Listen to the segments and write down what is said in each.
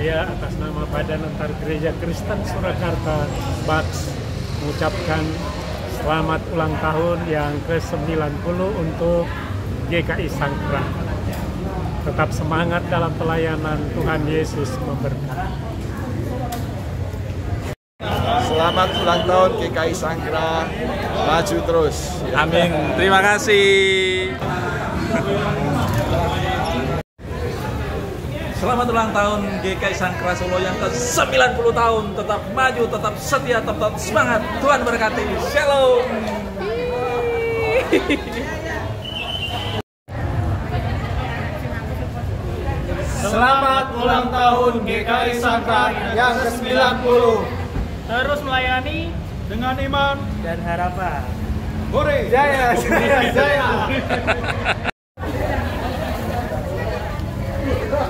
Saya atas nama Badan Antar Gereja Kristen Surakarta BAKS mengucapkan selamat ulang tahun yang ke-90 untuk GKI Sangkrah. Tetap semangat dalam pelayanan, Tuhan Yesus memberkati. Selamat ulang tahun GKI Sangkrah, maju terus. Amin, terima kasih. Selamat ulang tahun GKI Sangkrah Solo yang ke-90 tahun. Tetap maju, tetap setia, tetap semangat. Tuhan berkati. Shalom. Selamat ulang tahun GKI Sangkrah yang ke-90. Terus melayani Dengan iman dan harapan. Hore! Jaya, jaya, jaya.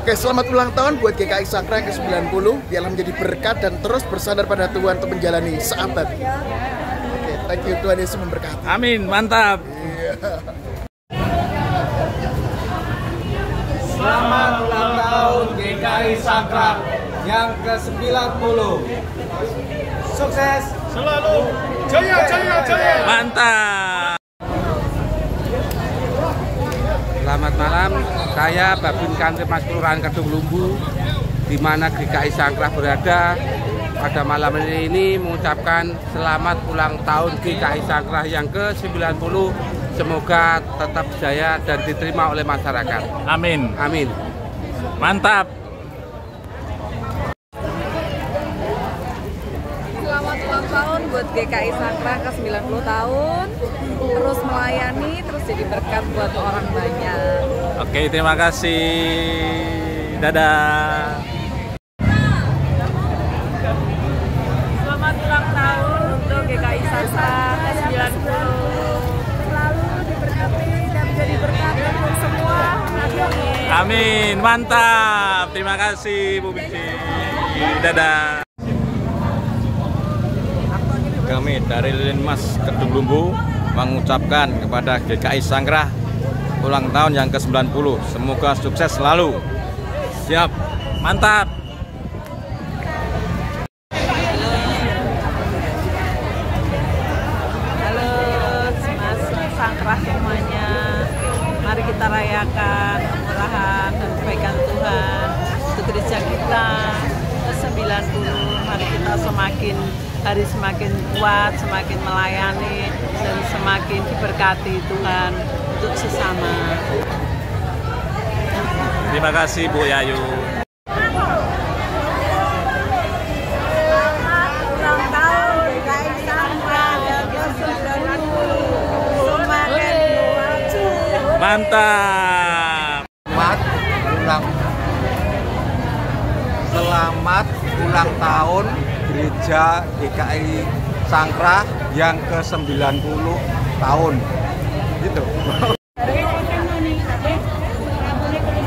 Oke, selamat ulang tahun buat GKI Sangkrah ke-90. Biarlah menjadi berkat dan terus bersandar pada Tuhan untuk menjalani sahabat. Oke, thank you, Tuhan Yesus memberkati. Amin, mantap. Selamat ulang tahun GKI Sangkrah yang ke-90. Sukses selalu. Jaya, jaya, jaya. Mantap. Selamat malam, saya Babin Kantimas Kelurahan Kedung Lumbu, di mana GKI Sangkrah berada. Pada malam ini mengucapkan selamat ulang tahun GKI Sangkrah yang ke-90. Semoga tetap jaya dan diterima oleh masyarakat. Amin. Amin. Mantap. Selamat ulang tahun buat GKI Sangkrah ke-90 tahun. Terus melayani, terus jadi berkat buat orang banyak. Oke, terima kasih. Dadah. Selamat ulang tahun untuk GKI Sangkrah ke-90. Selalu diberkati dan menjadi berkat untuk semua. Amin, mantap. Terima kasih Bu Bici. Dadah. Kami dari Linmas Kedung Lumbu mengucapkan kepada GKI Sangkrah ulang tahun yang ke-90. Semoga sukses selalu. Siap. Mantap. Halo, Mas Sangkrah semuanya. Mari kita rayakan kemurahan dan kebaikan Tuhan untuk gereja kita ke-90. Mari kita hari semakin kuat, semakin melayani, dan semakin diberkati Tuhan untuk sesama. Terima kasih Bu Yayu. Selamat ulang tahun GKI Sangkrah yang ke-90. Semakin maju. Mantap. Selamat ulang tahun Gereja GKI Sangkrah yang ke-90 tahun. Gitu.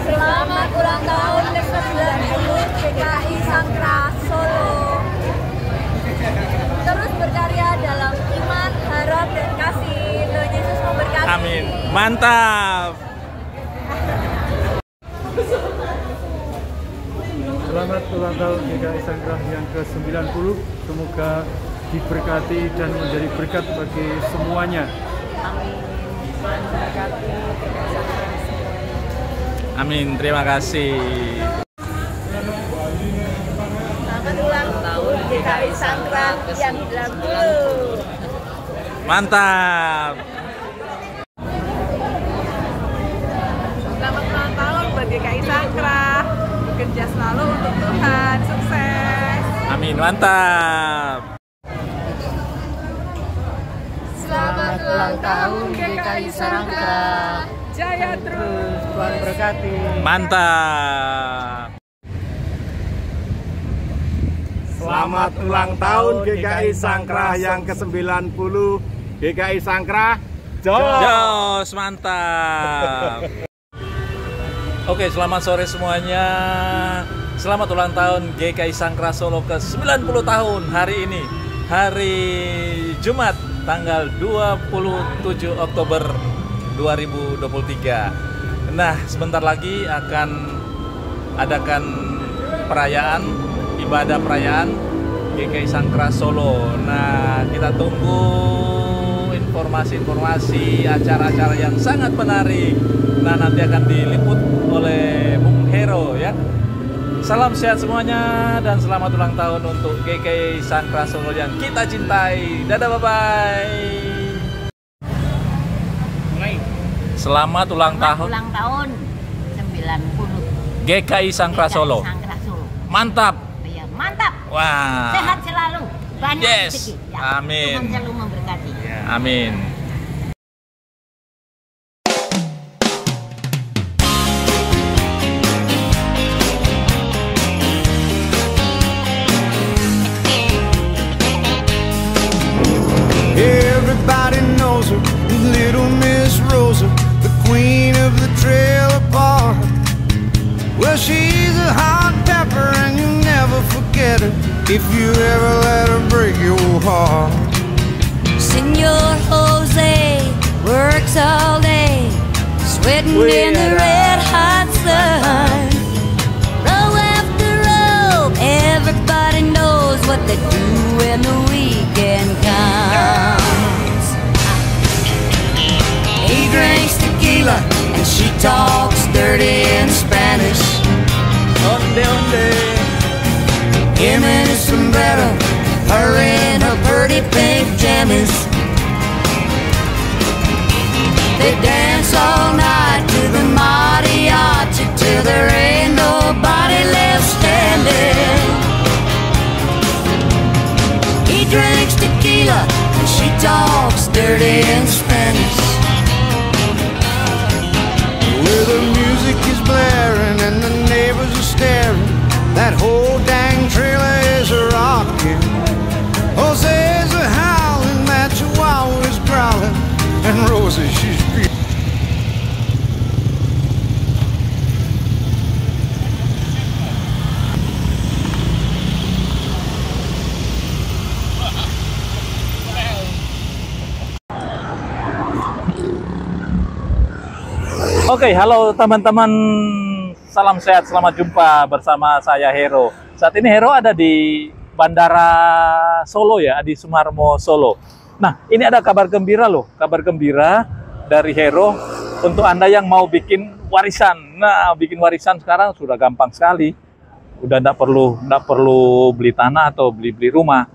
Selamat ulang tahun ke-90 GKI Sangkrah Solo. Terus berkarya dalam iman, harap, dan kasih. Tuhan Yesus memberkati. Amin. Mantap. Selamat ulang tahun GKI Sangkrah yang ke-90. Semoga diberkati dan menjadi berkat bagi semuanya. Amin. Tuhan memberkati GKI Sangkrah. Amin. Terima kasih. Selamat ulang tahun GKI Sangkrah yang 90. Mantap. Selamat ulang tahun buat GKI Sangkrah. Bekerja selalu untuk Tuhan. Sukses. Amin. Mantap. Selamat ulang tahun GKI Sangkrah. Jaya terus. Tuhan berkati. Mantap. Selamat ulang tahun GKI Sangkrah yang ke-90. GKI Sangkrah, Jos, mantap. Oke, selamat sore semuanya. Selamat ulang tahun GKI Sangkrah Solo ke-90 tahun hari ini. Hari Jumat tanggal 27 Oktober 2023. Nah, sebentar lagi akan adakan ibadah perayaan GKI Sangkra Solo. Nah, kita tunggu informasi-informasi acara-acara yang sangat menarik. Nah, nanti akan diliput oleh Bung Hero ya. Salam sehat semuanya dan selamat ulang tahun untuk GKI Sangkra Solo yang kita cintai. Dadah, bye-bye. Selamat ulang tahun. Ulang tahun 90. GKI Sangkra Solo. Sangkra Solo. Mantap. Ya, mantap. Wah. Sehat selalu. Banyak Yes. rezeki. Ya, Amin. Tuhan selalu memberkati. Amin. Everybody knows her, Little Miss Rosa, the queen of the trailer park. Well, she's a hot pepper and you'll never forget her if you ever let her break your heart. Senor Jose works all day, sweating in the red hot sun. Row after row, everybody knows what they do when the weekend comes. He drinks tequila and she talks dirty in Spanish. Onde, onde. Him in his sombrero, her in her pretty pink jammies. They dance all night to the mariachi till there ain't nobody left standing. He drinks tequila and she talks dirty in Spanish. Where the music is blaring and the neighbors are staring, that whole dang trailer is rocking. Jose's a howling, that chihuahua's growling, and Rosie, she's beautiful. Oke, halo teman-teman. Salam sehat, selamat jumpa bersama saya Hero. Saat ini Hero ada di Bandara Solo ya, Adi Sumarmo Solo. Nah, ini ada kabar gembira loh, kabar gembira dari Hero untuk Anda yang mau bikin warisan. Nah, bikin warisan sekarang sudah gampang sekali. Udah nggak perlu beli tanah atau beli rumah.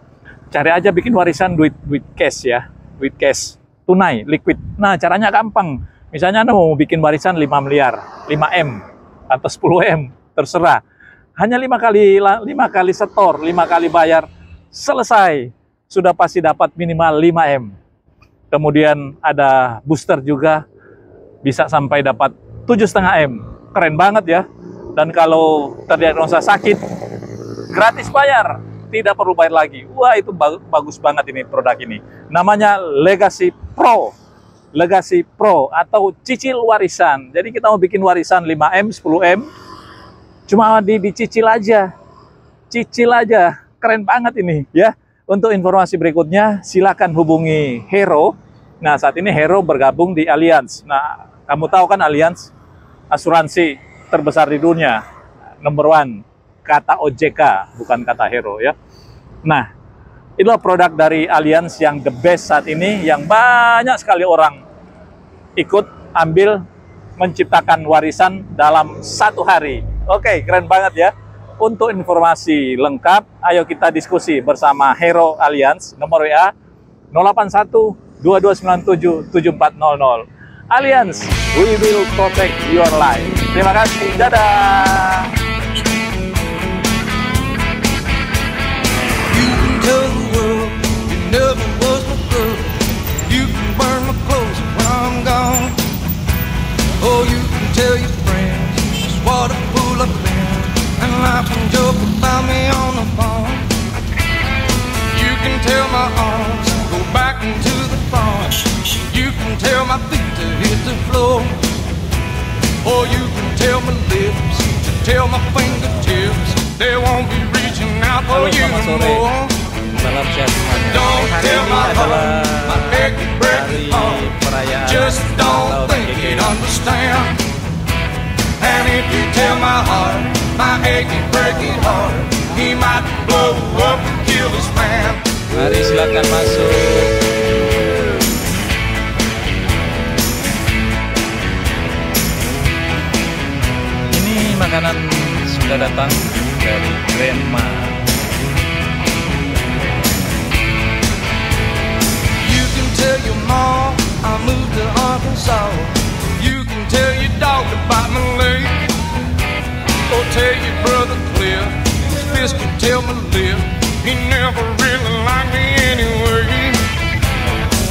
Cari aja bikin warisan duit cash ya, duit cash tunai, liquid. Nah, caranya gampang. Misalnya Anda mau bikin warisan 5 miliar, 5M, atau 10M, terserah. Hanya 5 kali setor, 5 kali bayar, selesai. Sudah pasti dapat minimal 5M. Kemudian ada booster juga, bisa sampai dapat 7,5M. Keren banget ya. Dan kalau terdiagnosa sakit, gratis bayar, tidak perlu bayar lagi. Wah, itu bagus banget ini produk ini. Namanya Legacy Pro. Legacy Pro atau cicil warisan. Jadi kita mau bikin warisan 5M, 10M, cuma dicicil aja. Cicil aja. Keren banget ini ya. Untuk informasi berikutnya silakan hubungi Hero. Nah, saat ini Hero bergabung di Allianz. Nah, kamu tahu kan Allianz asuransi terbesar di dunia. Nomor 1 kata OJK, bukan kata Hero ya. Nah, itulah produk dari Allianz yang the best saat ini, yang banyak sekali orang ikut ambil menciptakan warisan dalam 1 hari. Oke, keren banget ya. Untuk informasi lengkap, ayo kita diskusi bersama Hero Allianz. Nomor WA 081 2297 7400. Allianz, we will protect your life. Terima kasih, dadah. Tell the world you never was my girl. You can burn my clothes when I'm gone. Oh, you can tell your friends just what a fool I've been, and laugh and joke about me on the phone. You can tell my arms go back into the front. You can tell my feet to hit the floor. Or you can tell my lips to tell my fingertips they won't be reaching out for Halo, you selamat sore. more. Salam sehat semuanya. Don't Hari tell ini my adalah heart, my achy, breaky hari heart. perayaan Just ulang don't tahun think GKI. you'd understand. And if you tell my heart my achy, breaky heart. He might blow up and kill his man. Mari silakan masuk. Ini makanan sudah datang dari Grandma. You can tell your mom I moved to Arkansas. You can tell your dog about my leg. Or tell your brother Cliff, his fist can tell my lip. He never really liked me anyway.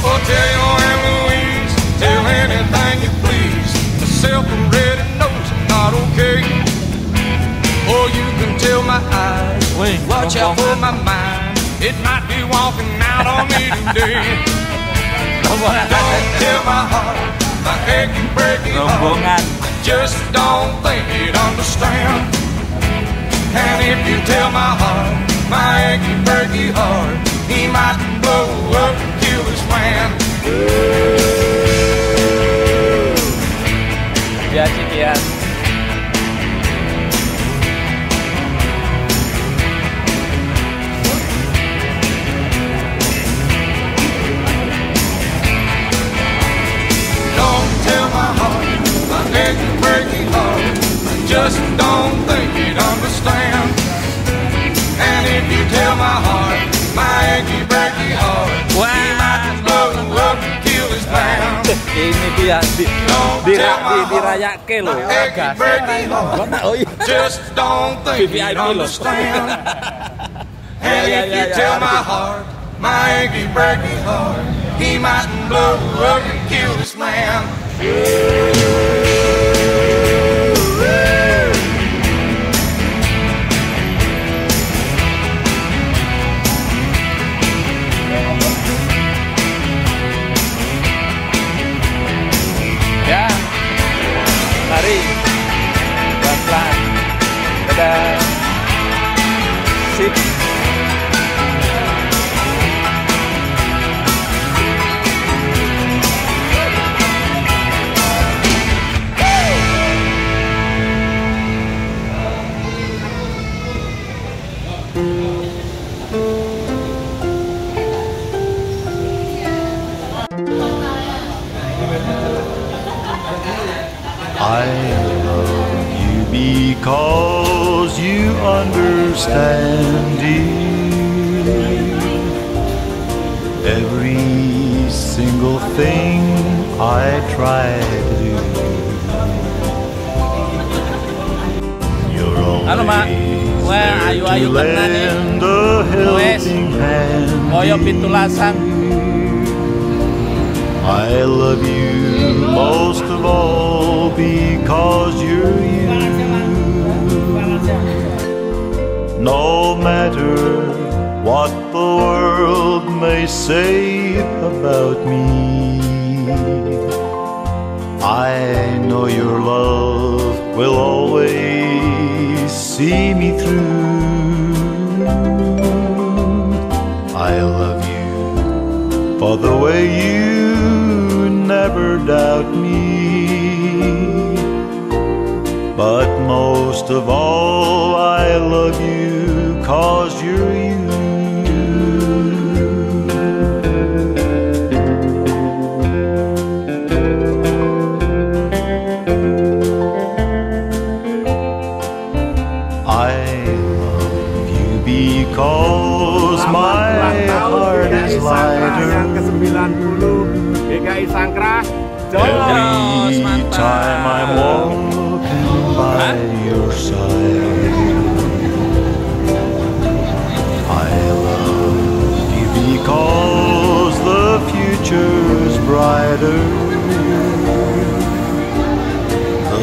Or tell your Aunt Louise, tell anything you please. Myself already knows I'm not okay. Or you can tell my eyes, watch out for my mind. It might be walking out on me today. Don't tell my heart, my achy, breaky heart. I just don't think you'd understand. And if you tell my heart, my achy, breaky heart, he might blow up and kill his man. Ya, Cikian. Don't tell my heart, my achy, breaky heart, I just don't think you'd understand. And if you tell my heart, my achy, breaky heart, he might blow up and kill his man. Ini dia dirayake loh. Just don't think you'd understand. And if you tell my heart, my achy, breaky heart, he might blow up and kill this man. Ya, mari pelan-pelan. Dadah. Sip. I love you because you understand it. Every single thing I try to do. You're Halo, Mak. Wah, ayu-ayu tenan nih. Wes. Koyo pitulasan. I love you most of all because you're you. No matter what the world may say about me, I know your love will always see me through. I love you for the way you never doubt me, but most of all I love you 'cause you're you. I love you because my heart is lighter. Yang ke-90 GKI Sangkrah. Every time I'm walking by your side, I love you because the future's brighter.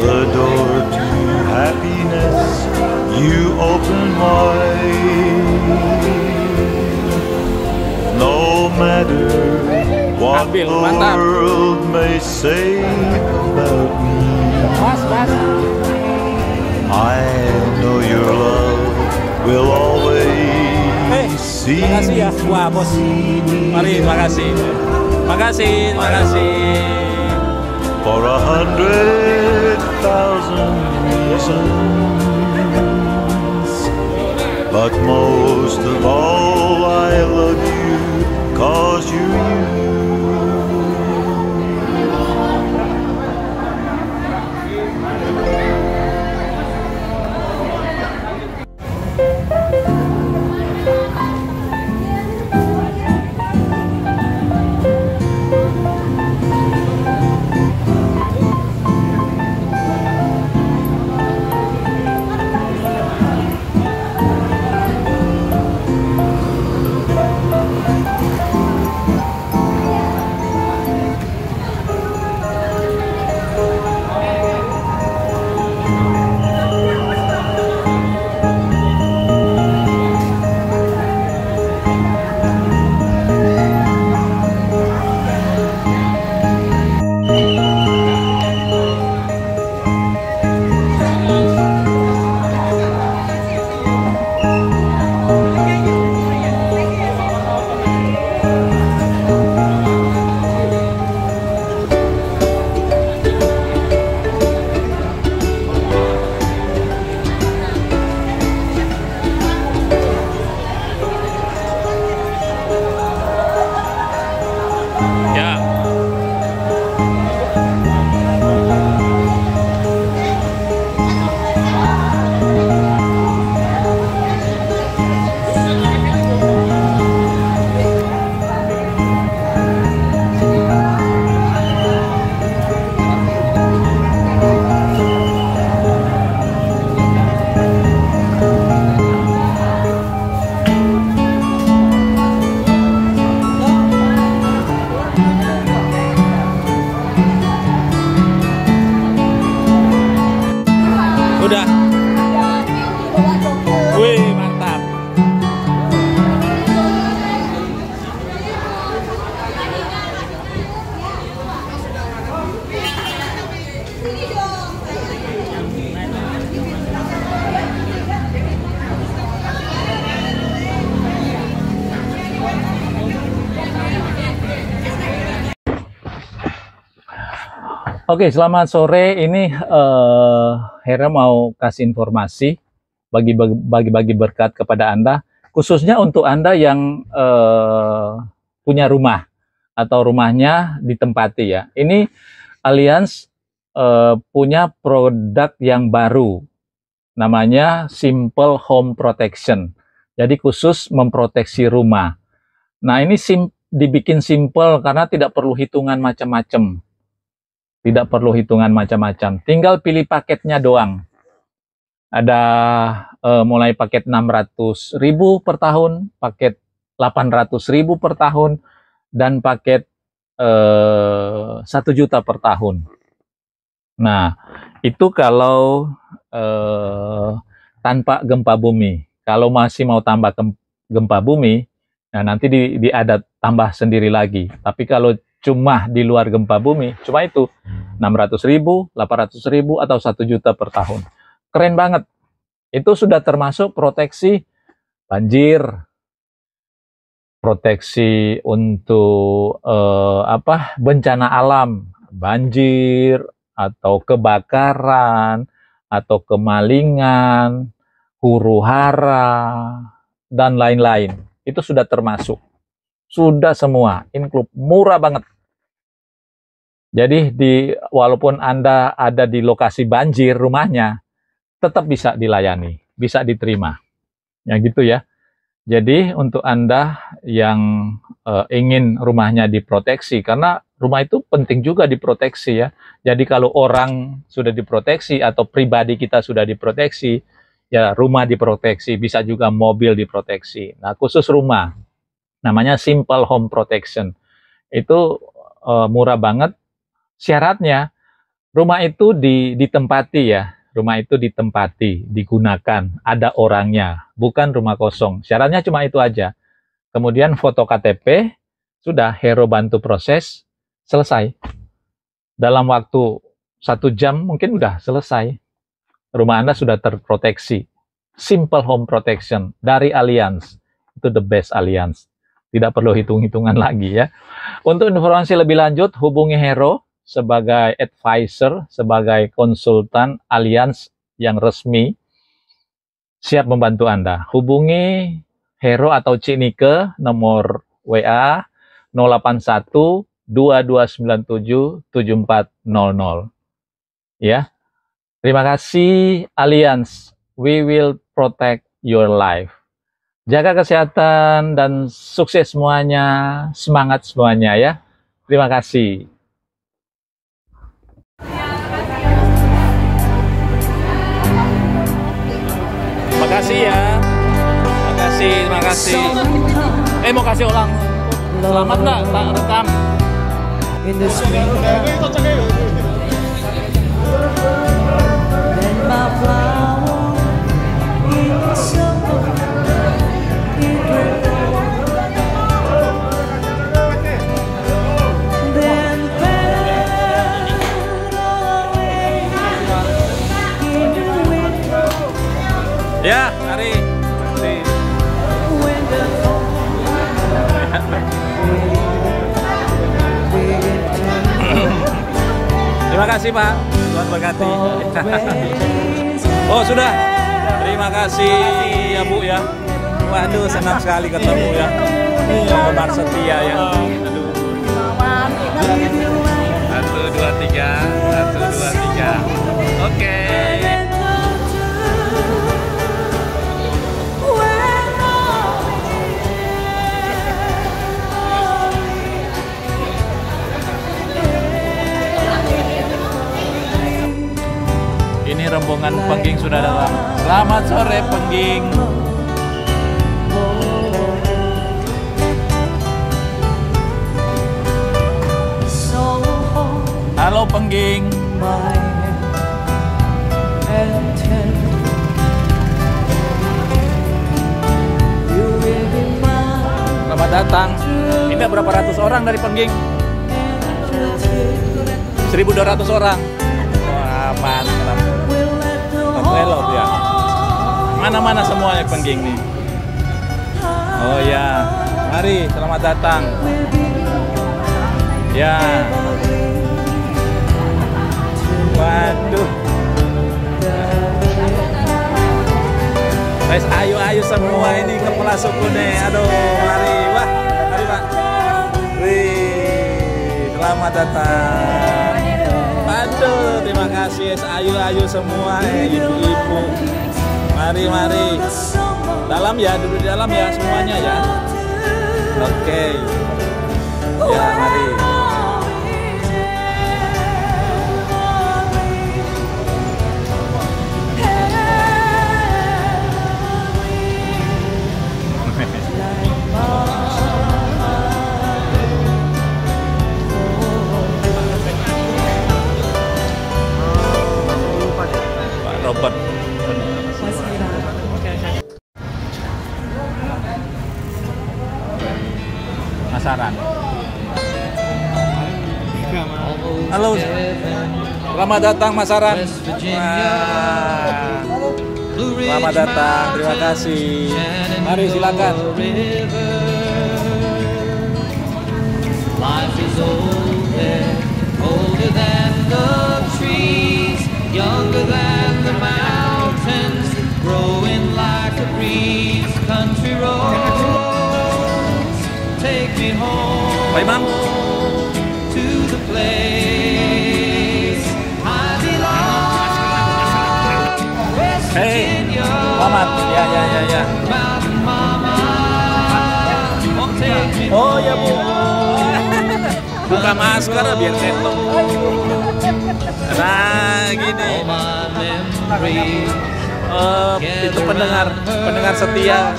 The door to happiness you open wide. No matter what the world may say about me, I know your love will always see me. Makasih ya, wah bos. Mari, makasih. Makasih, makasih. For 100,000 reasons But most of all, I love you 'cause you're you. Udah. Wih, mantap. Oke, selamat sore. Ini Hera mau kasih informasi, bagi-bagi berkat kepada Anda, khususnya untuk Anda yang punya rumah atau rumahnya ditempati ya. Ini Allianz punya produk yang baru, namanya Simple Home Protection. Jadi khusus memproteksi rumah. Nah, ini dibikin simple karena tidak perlu hitungan macam-macam. Tidak perlu hitungan macam-macam. Tinggal pilih paketnya doang. Ada mulai paket 600.000 per tahun, paket 800.000 per tahun, dan paket 1 juta per tahun. Nah, itu kalau tanpa gempa bumi. Kalau masih mau tambah gempa bumi, nah nanti ada tambah sendiri lagi. Tapi kalau cuma di luar gempa bumi, cuma itu 600.000, 800.000 atau 1 juta per tahun. Keren banget. Itu sudah termasuk proteksi banjir, proteksi untuk bencana alam, banjir atau kebakaran atau kemalingan, huru-hara dan lain-lain. Itu sudah termasuk. Sudah semua, include, murah banget. Jadi walaupun Anda ada di lokasi banjir rumahnya, tetap bisa dilayani, bisa diterima. Ya gitu ya. Jadi untuk Anda yang ingin rumahnya diproteksi, karena rumah itu penting juga diproteksi ya. Jadi kalau orang sudah diproteksi atau pribadi kita sudah diproteksi, ya rumah diproteksi, bisa juga mobil diproteksi. Nah khusus rumah, namanya Simple Home Protection. Itu murah banget. Syaratnya rumah itu ditempati ya. Rumah itu ditempati, digunakan, ada orangnya, bukan rumah kosong. Syaratnya cuma itu aja. Kemudian foto KTP, sudah Hero bantu proses, selesai. Dalam waktu 1 jam mungkin udah selesai. Rumah Anda sudah terproteksi. Simple Home Protection dari Allianz. Itu the best Allianz. Tidak perlu hitung-hitungan lagi ya. Untuk informasi lebih lanjut, hubungi Hero sebagai advisor, sebagai konsultan Allianz yang resmi. siap membantu Anda. Hubungi Hero atau Cinike nomor WA 081 2297 7400. Ya. Terima kasih Alliance. We will protect your life. Jaga kesehatan dan sukses semuanya, semangat semuanya ya. Terima kasih. Terima kasih ya. Terima kasih. Mau kasih ulang. Selamat nggak? Tak rekam. Ya, mari. Terima kasih Pak, Tuhan berkati. Oh sudah, terima kasih ya Bu ya. Waduh senang sekali ketemu ya. Penggemar setia ya. Aduh. 1, 2, 3. Oke. Ini rombongan Pengging sudah datang. Selamat sore Pengging. Halo Pengging. Selamat datang. Ini berapa ratus orang dari Pengging? 1.200 orang. Wah, mantap. Relot ya. Mana-mana semuanya Pengging nih. Oh ya, mari selamat datang. Ya. Waduh. Guys, ayo semua ini kepala suku nih. Aduh, mari. Wah, mari Pak. Wih, selamat datang. Aduh, terima kasih. Ayo semua, ibu-ibu. Mari. Dalam ya, duduk di dalam ya semuanya ya. Oke. Ya, mari. Robert. Masaran. Halo. Selamat datang Masaran. Selamat datang. Terima kasih. Mari silakan. Life is older than the trees, younger than the mountains, growing like a breeze. Country roads, take me home to the place I belong. West Virginia, selamat. Ya. Mountain Mama, oh take me home. Oh ya Bu. Buka masker biar ketok. Nah gini. Itu pendengar setia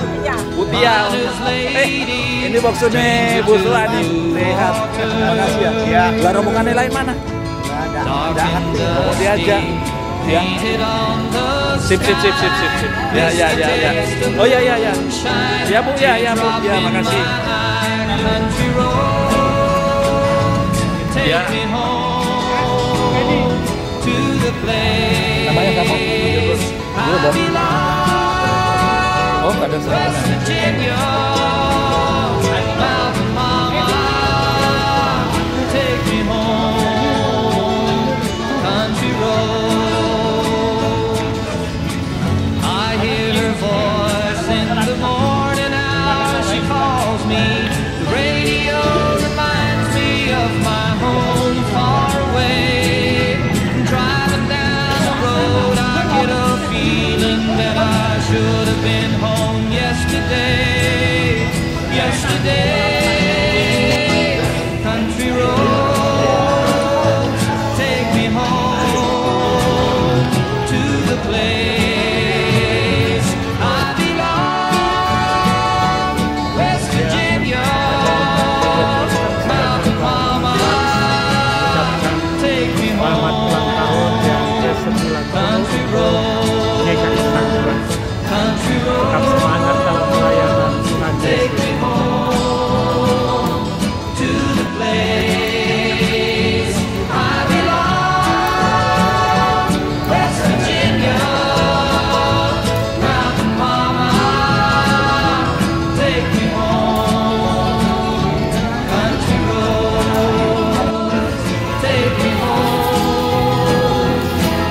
Butia. Ini boxnya Bu Suani. Sehat. Terima kasih ya. Lah rombongannya lain mana? Ada. Mau diajak. Ya. Sip. Ya. Oh ya. Ya Bu. Ya makasih. Ya. Namanya kamu? Oh, nggak ada seragam. I hear her should have been home yesterday, yesterday. Country roads, take me home to the place I belong, West Virginia, Mountain Mama, take me home, country roads, country roads, take me home to the place I belong, West Virginia, Mountain Mama, take me home, country roads, take me home,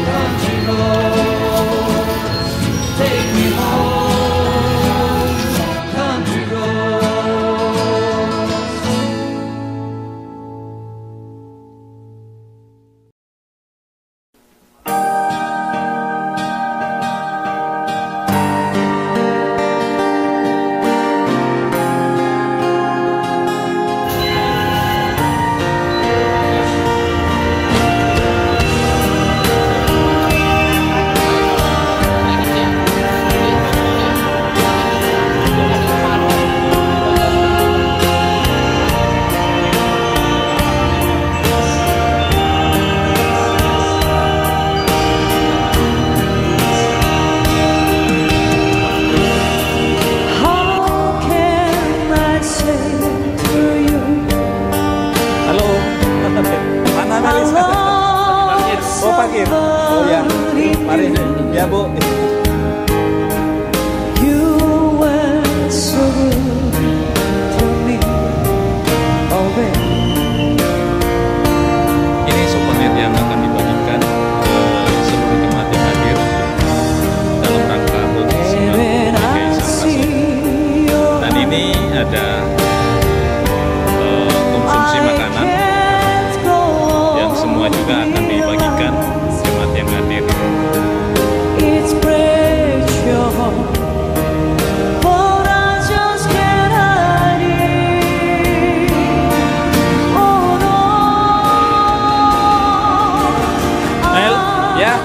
country roads, take me home, country roads. Halo, mana Melisa? Oh, parkir. Oh ya, mari. Ya, Bu. Ini souvenir yang akan dibagikan ke seluruh jemaat yang hadir dalam rangka HUT 90 GKI Sangkra Solo. Dan ini ada konsumsi makanan yang semua juga akan dibagikan jemaat yang hadir. Mel, ya.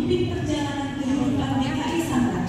memimpin perjalanan kehidupan GKI Sangkrah.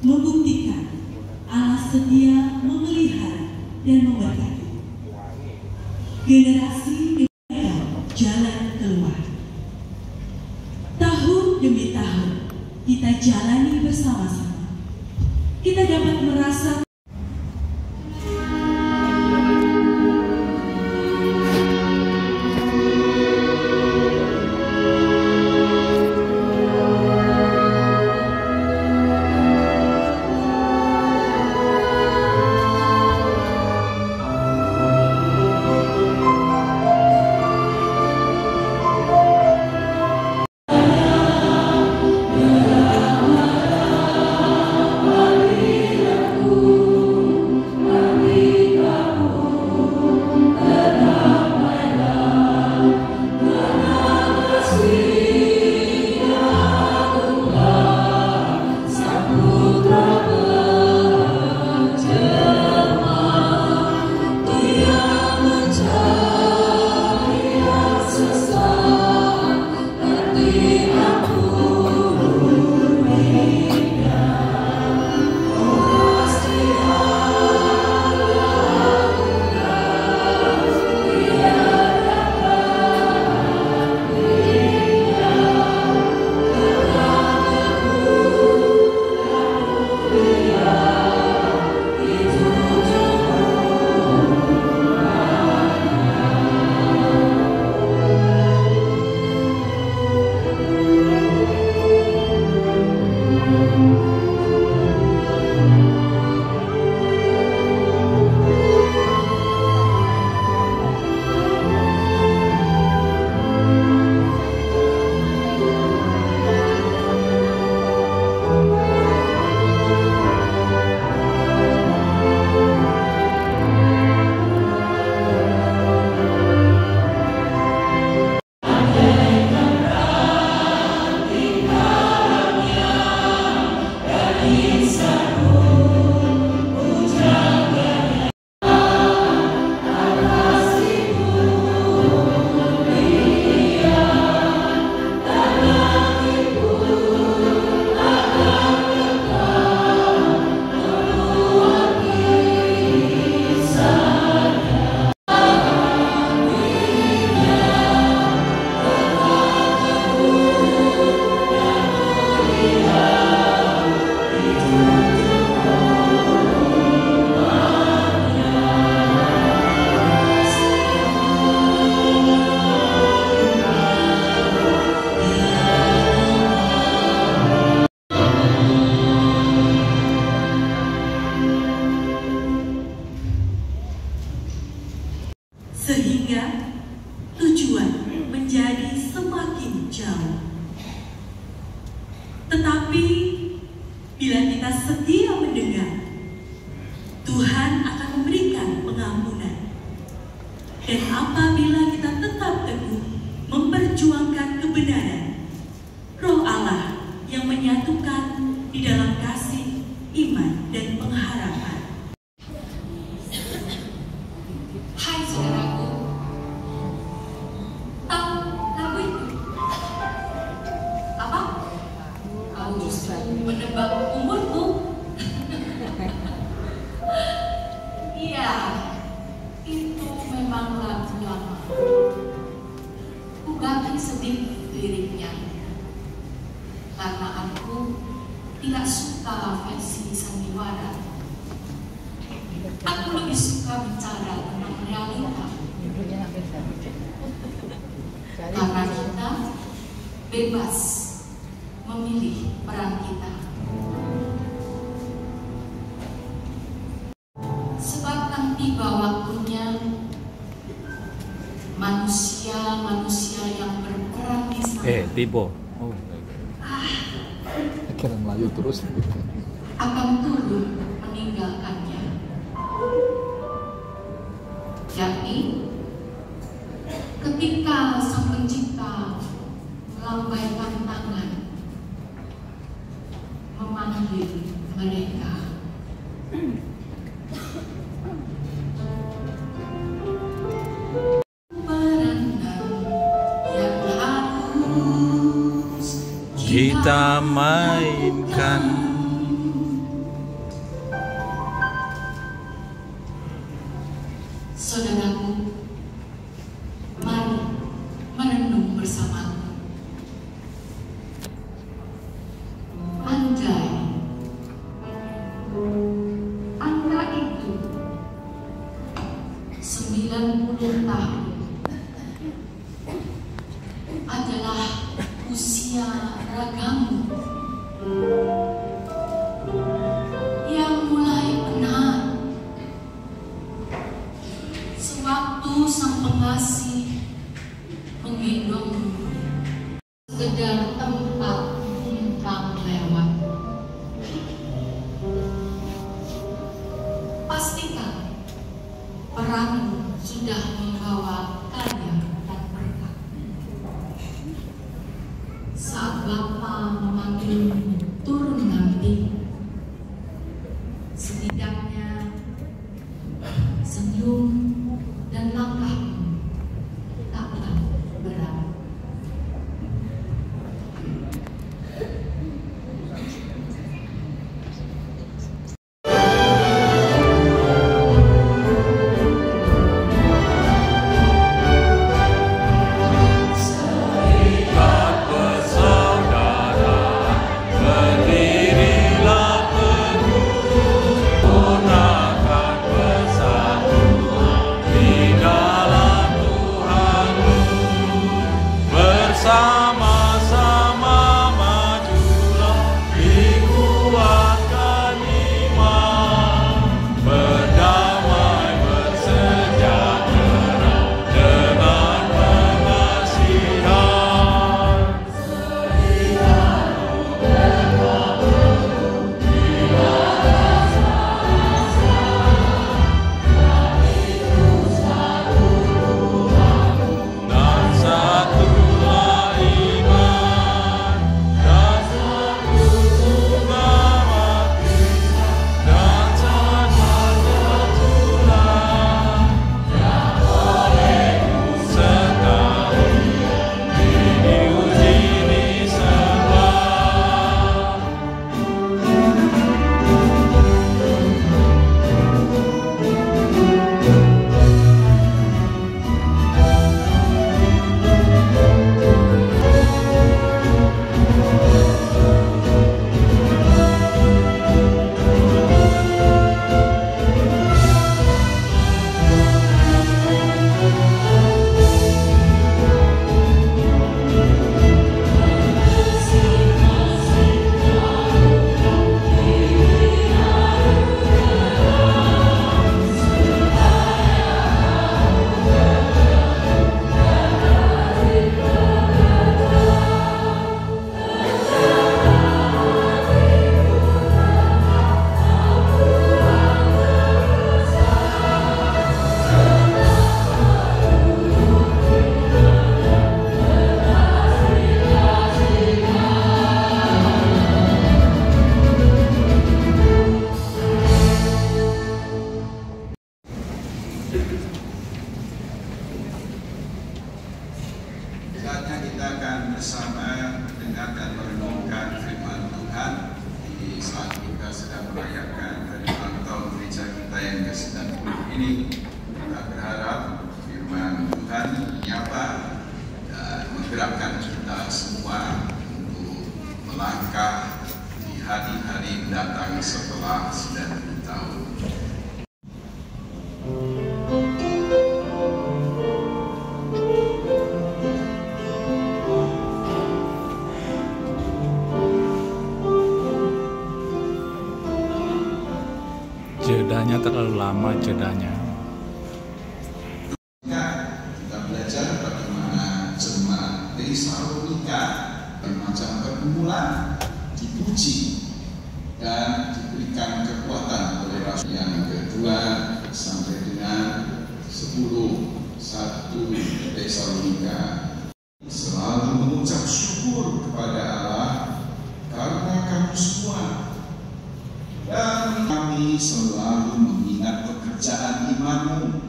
Membuktikan Allah setia memelihara dan memberkati generasi demi jalan keluar. Tahun demi tahun kita jalani bersama-sama. Kita dapat merasa Ooh. apabila kita tetap teguh memperjuangkan kebenaran, Roh Allah yang menyatukan di dalam kasih, iman, dan pengharapan. Hai saudaraku, tahu lagu itu? Apa? Kau justru menebak umurku? Iya, itu memang lagu lama. Ku ganti sedikit liriknya, karena aku tidak suka versi sandiwara. Aku lebih suka bicara tentang realita. Karena kita bebas memilih peran kita. Sebab akan tiba waktunya manusia-manusia yang berperan di sana. Tibo. Kira Melayu terus. Akan turun meninggalkannya. Yakni ketika Sang Pencipta melambaikan tangan memanggil mereka. Kita mainkan. Saudaraku, mari merenung bersamaku. Anjay, angka itu 90 tahun adalah usia ragamu yang mulai benar. Sewaktu Sang Pengasih menggendongmu, sekedar tempat numpang lewat. Pastikan peranmu sudah membawa karya dan berkat. Saat Bapa memanggilmu turun nanti, setidaknya senyum dan langkahmu takkan berat. Berdirilah teguh, gunakan persatuan ini kita berharap firman Tuhan menyapa dan menggerakkan kita semua untuk melangkah di hari-hari mendatang setelah 90 tahun. Jedanya terlalu lama jedanya. Kita belajar bagaimana jemaat Tesalonika bermacam pergumulan dipuji dan diberikan kekuatan oleh Rasul. Yang kedua sampai dengan 1 Tesalonika selalu mengucap syukur kepada Allah karena kamu semua, dan kami selalu mengingat pekerjaan imanmu,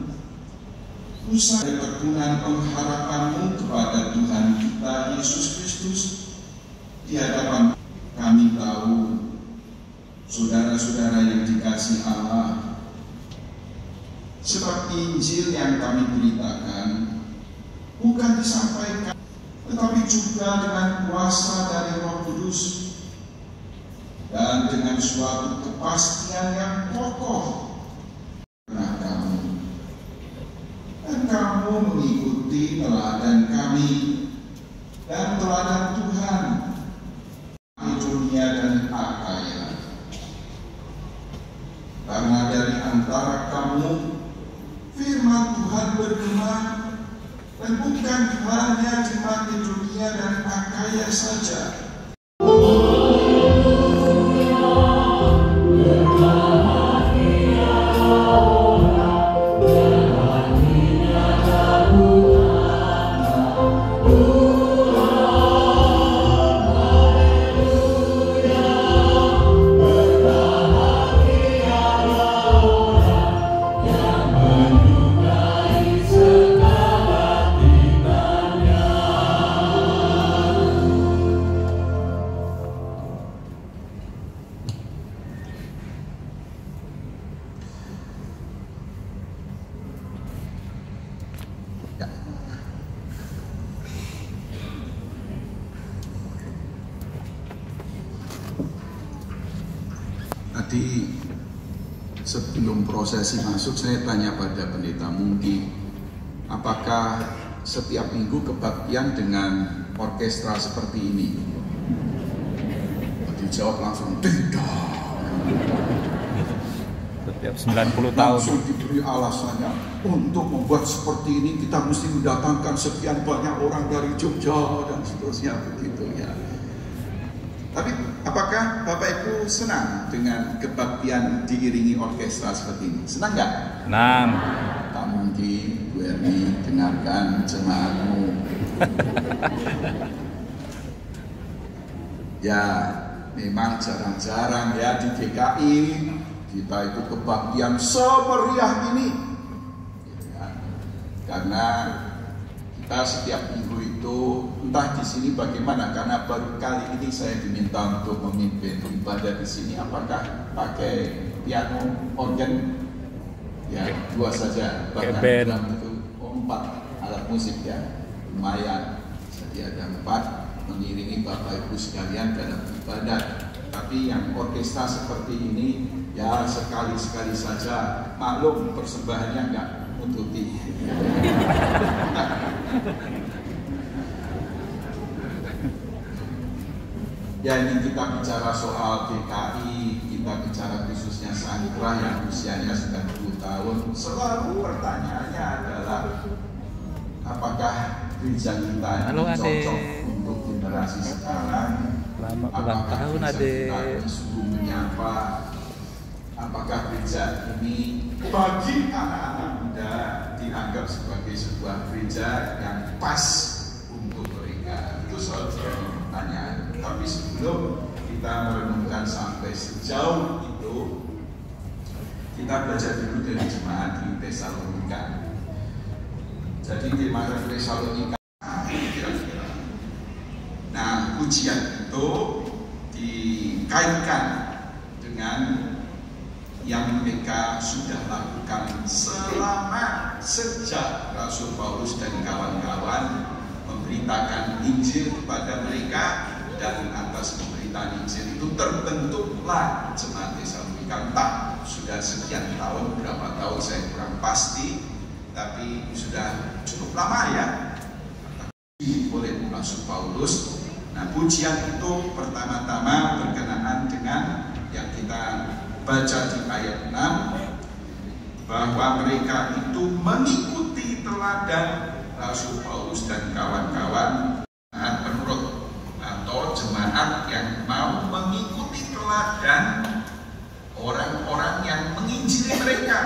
usaha perkebunan pengharapanmu kepada Tuhan kita Yesus Kristus. Di hadapan kami tahu, saudara-saudara yang dikasihi Allah, sebab Injil yang kami beritakan bukan disampaikan, tetapi juga dengan kuasa dari Roh Kudus dan dengan suatu kepastian yang kokoh karena kamu. Dan kamu mengikuti teladan kami dan teladan Tuhan di dunia dan Akaya. Karena dari antara kamu firman Tuhan bergema, dan bukan hanya di Makedonia dan Akaya saja. Tadi sebelum prosesi masuk, saya tanya pada pendeta Mungki, apakah setiap minggu kebaktian dengan orkestra seperti ini? Dijawab langsung, tidak. Setiap 90 tahun. Langsung diberi alasannya, untuk membuat seperti ini kita mesti mendatangkan sekian banyak orang dari Jogja dan seterusnya, begitu ya. Tapi apakah Bapak Ibu senang dengan kebaktian diiringi orkestra seperti ini? Senang nggak? Senang. Tak mungkin, Bu Erni, dengarkan jemaatmu. Ya, memang jarang-jarang ya di DKI kita ikut kebaktian semeriah ini. Karena kita setiap minggu itu, entah di sini bagaimana, karena baru kali ini saya diminta untuk memimpin ibadah di sini. Apakah pakai piano, organ? Ya, 2 saja. Bahkan drum itu 4 alat musik ya, lumayan. Jadi ada 4 mengiringi Bapak Ibu sekalian dalam ibadah. Tapi yang orkestra seperti ini, ya sekali-sekali saja. Maklum persembahannya enggak nututi. Ya, ini kita bicara soal DKI, kita bicara khususnya Sangkrah yang usianya 90 tahun. Selalu pertanyaannya adalah, apakah gereja kita cocok untuk generasi sekarang? Selamat ulang tahun, Adek. Disuruh menyapa, apakah gereja ini bagi anak-anak muda dianggap sebagai sebuah gereja yang pas untuk mereka? Itu soal pertanyaan. Tapi sebelum kita merenungkan sampai sejauh itu, kita belajar dulu dari jemaat di Tesalonika. Jadi di Tesalonika, nah, ujian itu dikaitkan dengan yang mereka sudah lakukan sejak Rasul Paulus dan kawan-kawan memberitakan Injil kepada mereka, dan atas pemberitaan Injil itu terbentuklah jemaat Tesalonika. Entah sudah sekian tahun, berapa tahun saya kurang pasti, tapi sudah cukup lama ya oleh Rasul Paulus. Nah, pujian itu pertama-tama berkenaan dengan yang kita baca di ayat 6, bahwa mereka itu mengikuti teladan Rasul Paulus dan kawan-kawan, penurut atau jemaat yang mau mengikuti teladan orang-orang yang menginjili mereka,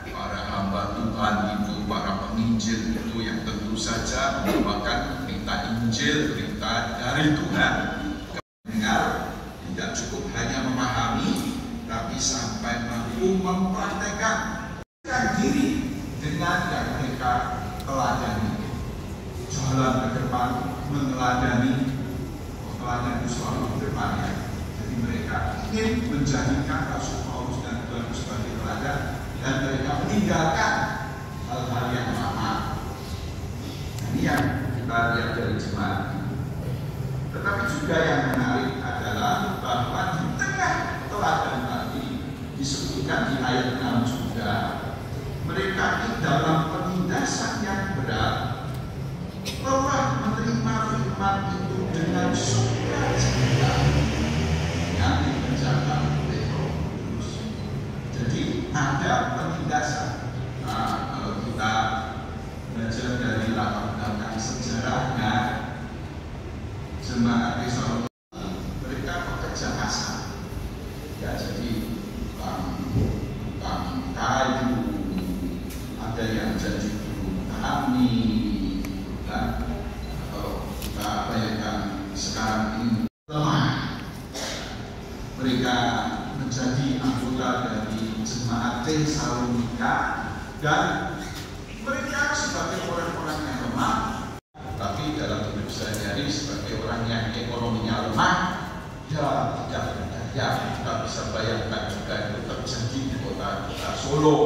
para hamba Tuhan itu, para penginjil itu yang tentu saja membawakan berita Injil, berita dari Tuhan. Dengar, tidak cukup hanya memahami, tapi sampai mampu mempraktekkan diri dengan yang mereka teladani. Jalan ke depan, meneladani selalu ke depan ya. Jadi mereka ingin menjadikan Rasul Paulus dan Tuhan sebagai teladan, dan mereka meninggalkan hal-hal yang lama. Ini yang kita lihat dari jemaat. Tetapi juga yang menarik adalah bahwa di tengah teladan tadi disebutkan di ayat 6 juga, mereka di dalam penindasan yang berat telah menerima firman itu dengan sukacita yang dikerjakan oleh Roh Kudus. Jadi ada penindasan. Nah, kalau kita belajar dari latar belakang sejarahnya, jemaat Tesalonika mereka pekerja kasar. Ya, jadi tukang kayu, ada yang jadi buruh tani, dan kalau kita bayangkan sekarang ini lemah, mereka menjadi anggota dari jemaat Tesalonika, dan mereka sebagai orang-orang yang lemah, tapi dalam hidup sehari-hari sebagai orang yang ekonominya lemah, ya tidak berdaya. Kita bisa bayangkan juga itu terjadi di kota Solo,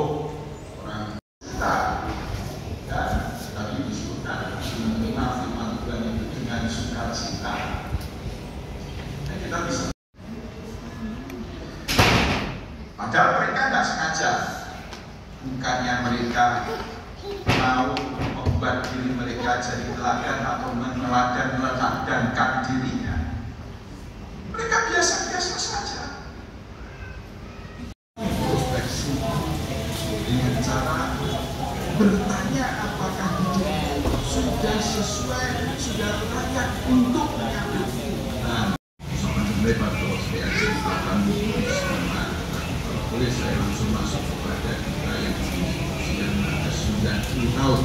orang kita, dan tadi disebutkan menerima firman Tuhan itu dengan sukacita. Dan kita bisa, padahal mereka tidak sengaja, bukannya mereka mau membuat diri mereka jadi teladan atau meneladankan dirinya. Mereka biasa-biasa saja. Introspeksi dengan cara bertanya apakah hidup sudah sesuai, sudah layak untuk mengambil Tuhan. Sama mereka terus diajarkan boleh saya langsung masuk kepada kita yang sudah 10 tahun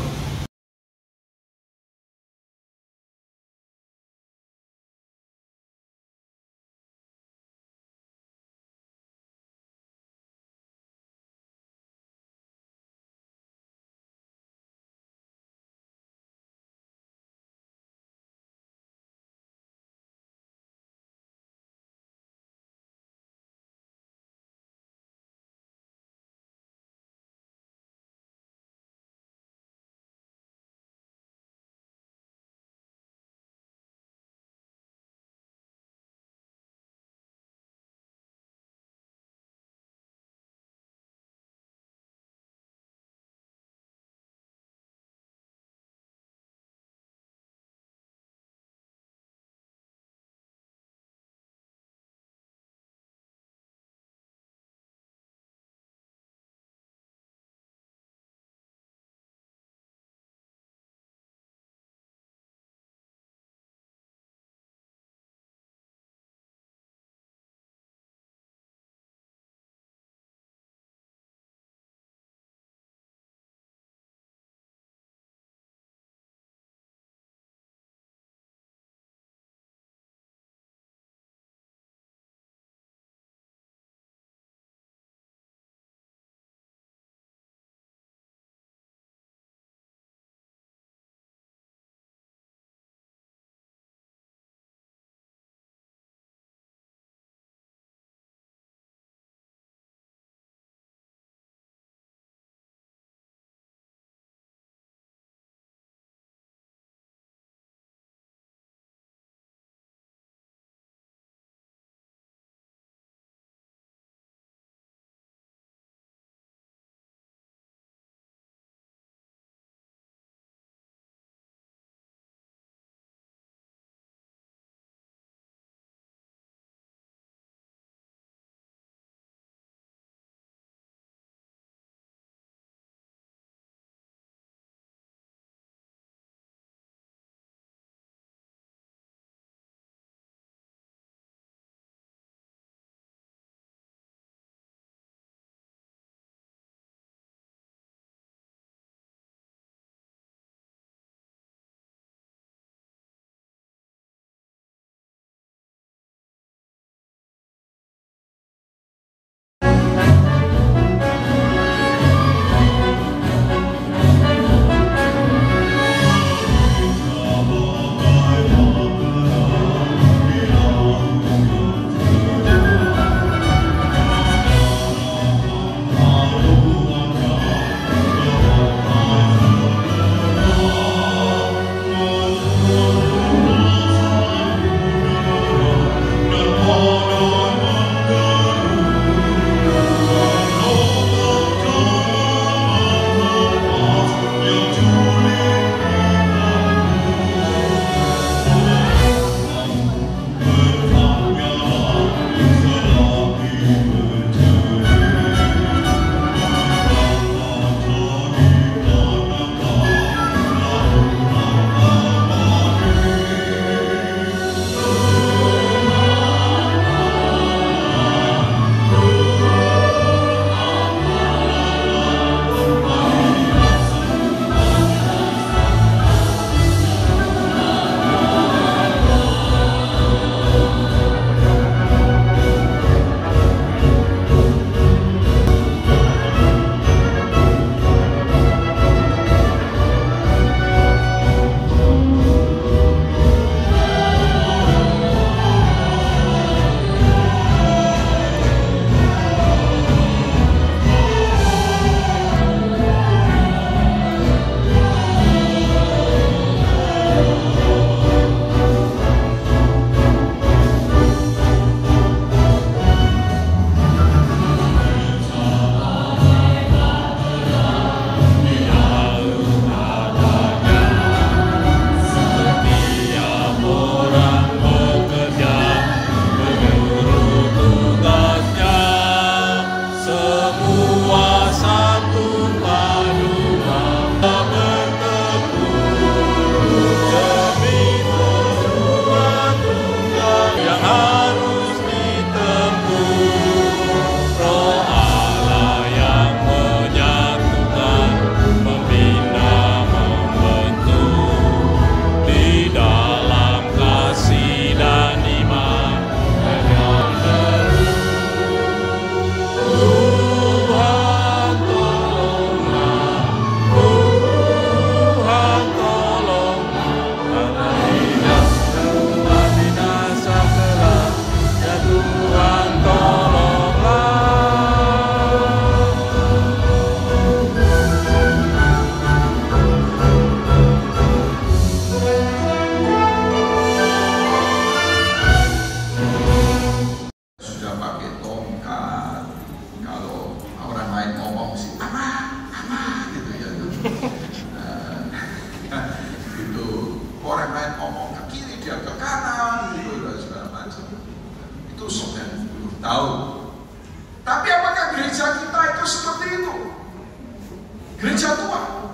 Gereja tua.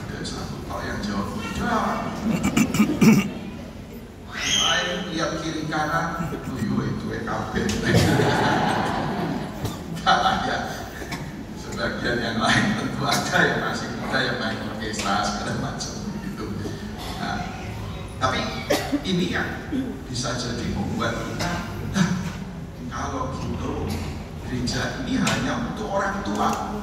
Ada satu Pak yang jawab, enggak. Saya lihat kiri kanan, itu EKB. Enggak ya. Sebagian yang lain tentu ada yang masih muda yang main orkestra segala macam gitu. Nah, tapi ini yang bisa jadi membuat kita, kalau gitu gereja ini hanya untuk orang tua.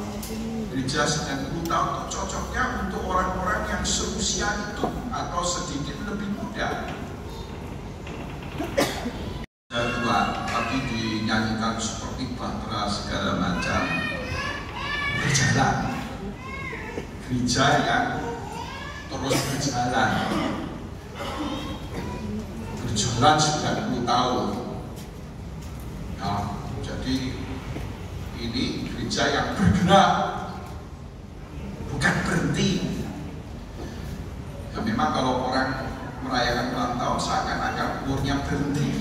Gereja 90 tahun itu cocoknya untuk orang-orang yang seusia itu atau sedikit lebih muda. Tua, tapi dinyanyikan seperti batra segala macam. Berjalan. Gereja yang terus berjalan. Berjalan 90 tahun. Nah, jadi ini gereja yang bergerak, bukan berhenti. Ya memang kalau orang merayakan ulang tahun seakan-akan umurnya berhenti.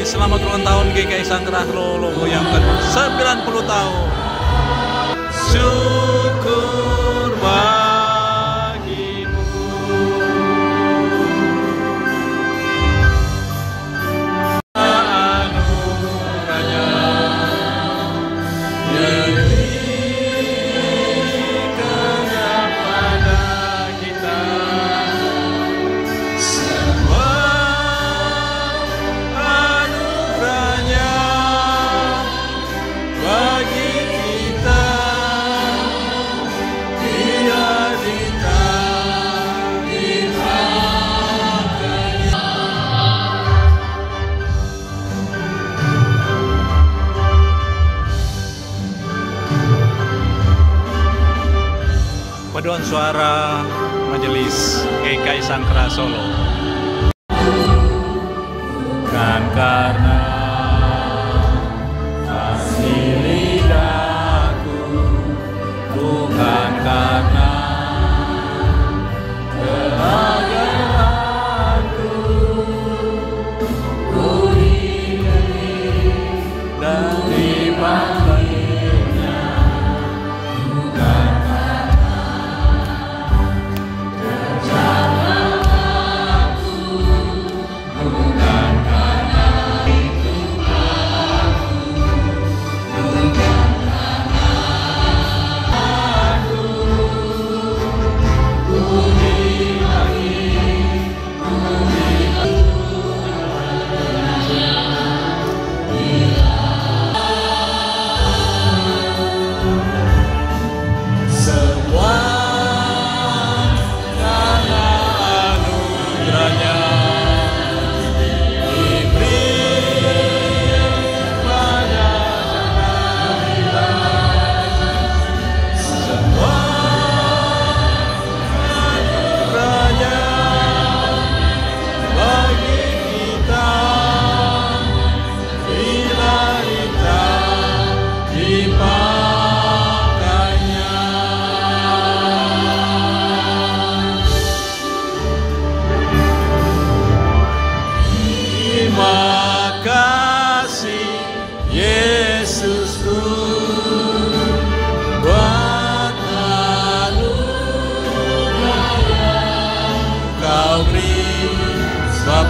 Selamat ulang tahun GKI Sangkrah Lolo yang ke-90 tahun. Syukur bagimu. Anugerahnya yang diberikannya pada kita. Paduan suara Majelis GKI Sangkrah Solo. Kan karena kasih lidahku, bukan karena kebahagiaanku, ku diberi dari panggilnya, bukan karena kerja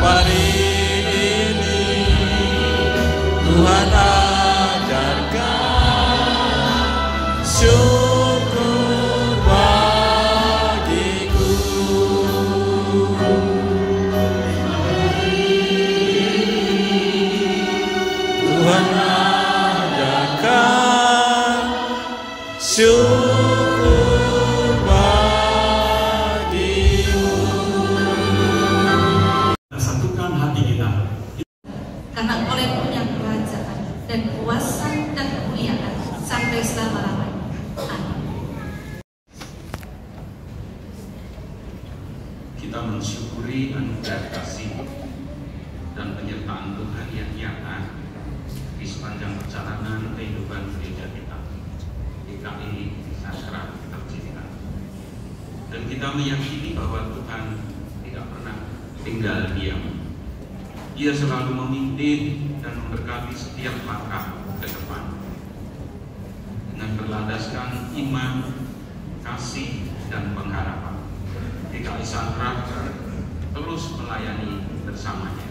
Pagi ini Tuhan ajarkan syukur bagiku. Tuhan ajarkan syukur bagimu. Satukan hati kita. Karena oleh punya kerajaan dan kuasa dan kemuliaan sampai selama-lamanya. Amin. Kita mensyukuri anugerah kasih dan penyertaan Tuhan yang nyata di sepanjang perjalanan kehidupan gereja kita, GKI Sankra Tercinta. Dan kita meyakini bahwa Tuhan tidak pernah tinggal diam. Dia selalu memimpin dan memberkati setiap langkah ke depan dengan berlandaskan iman, kasih, dan pengharapan. GKI Sankra terus melayani bersamanya.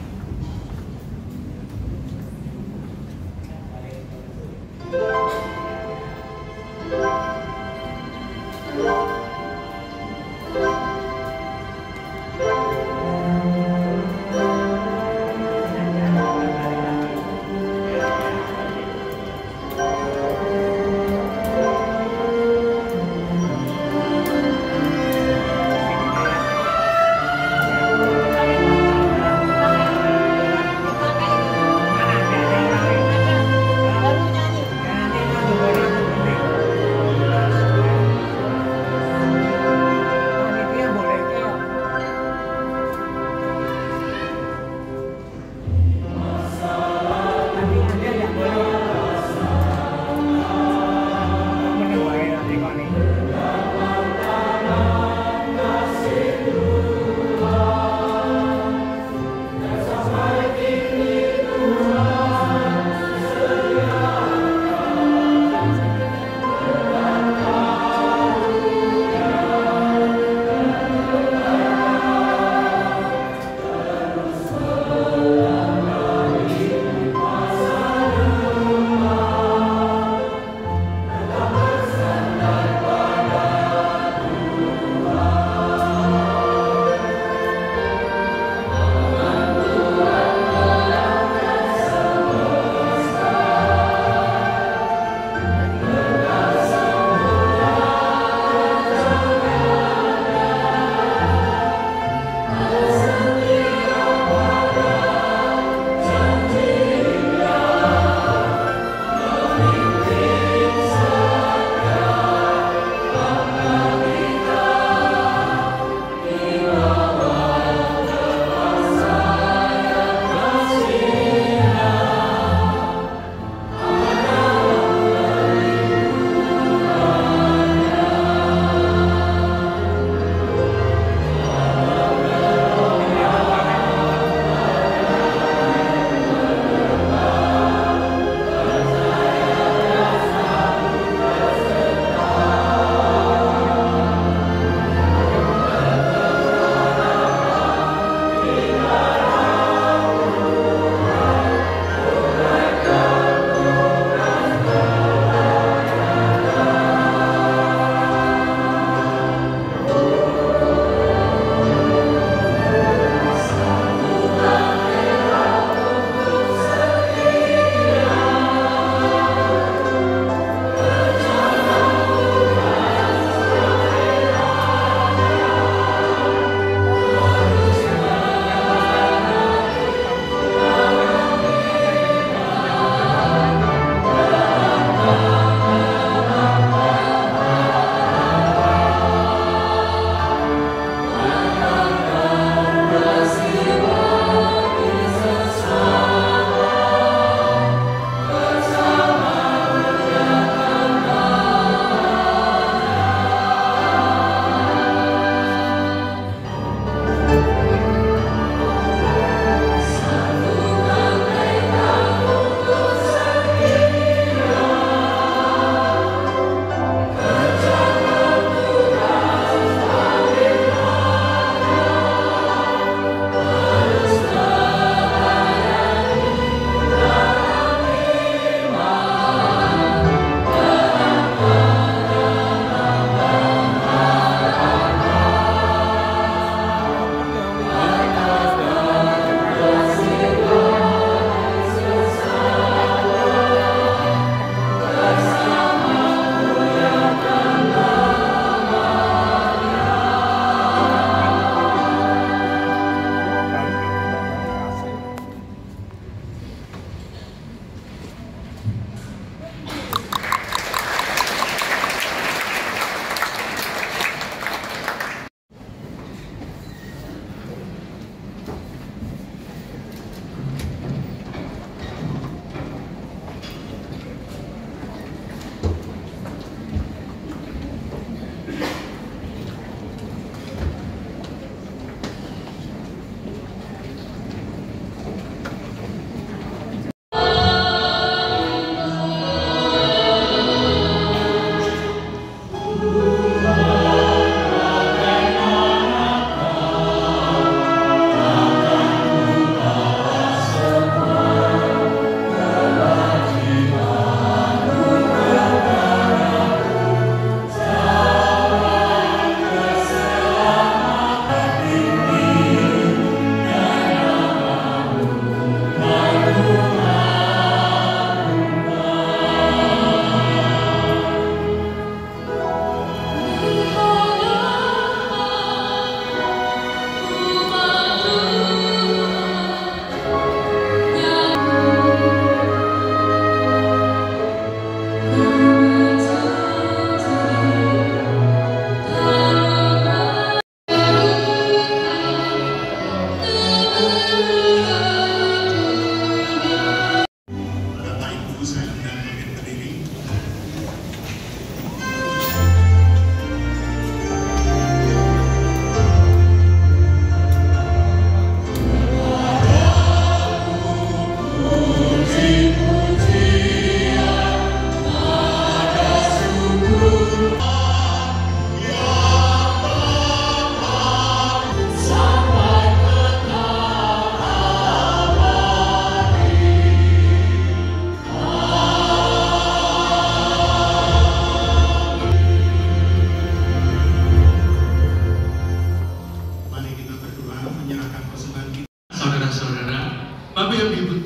saudara-saudara,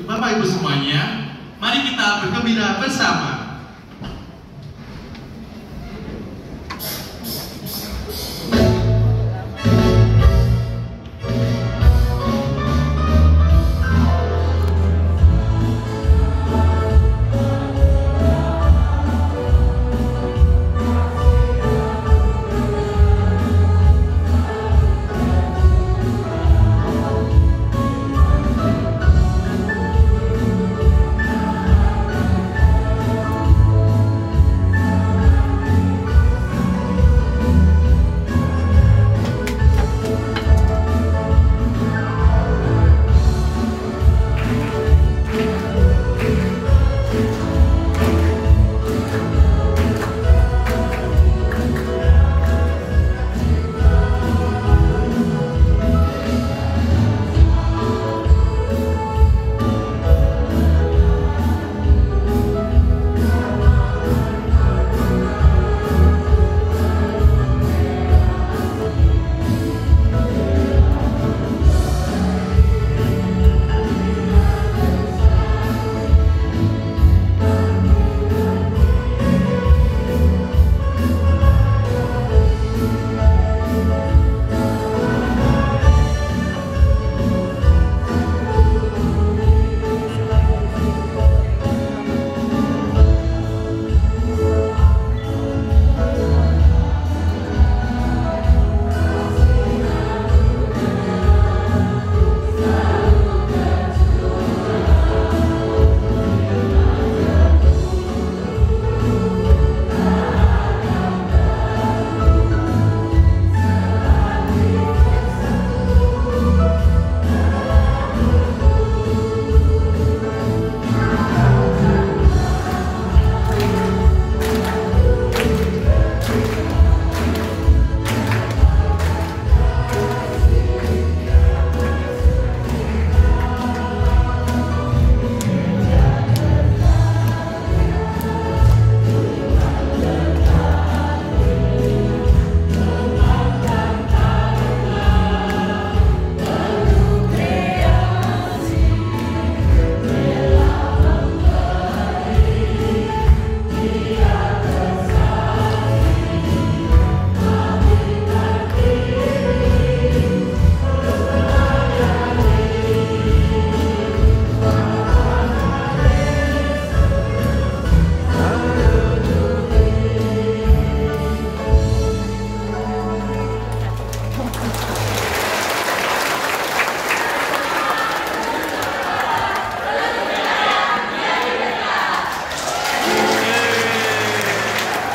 Bapak Ibu semuanya, mari kita bergembira bersama.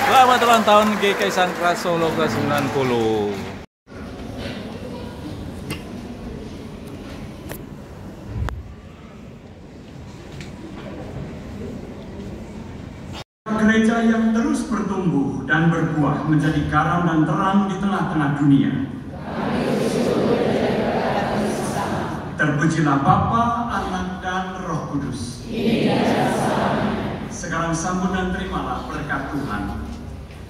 Selamat ulang tahun GKI Sangkra Solo ke-90. Gereja yang terus bertumbuh dan berbuah menjadi garam dan terang di tengah-tengah dunia. Terpujilah Bapa, Anak, dan Roh Kudus. Sekarang sambut dan terimalah berkat Tuhan.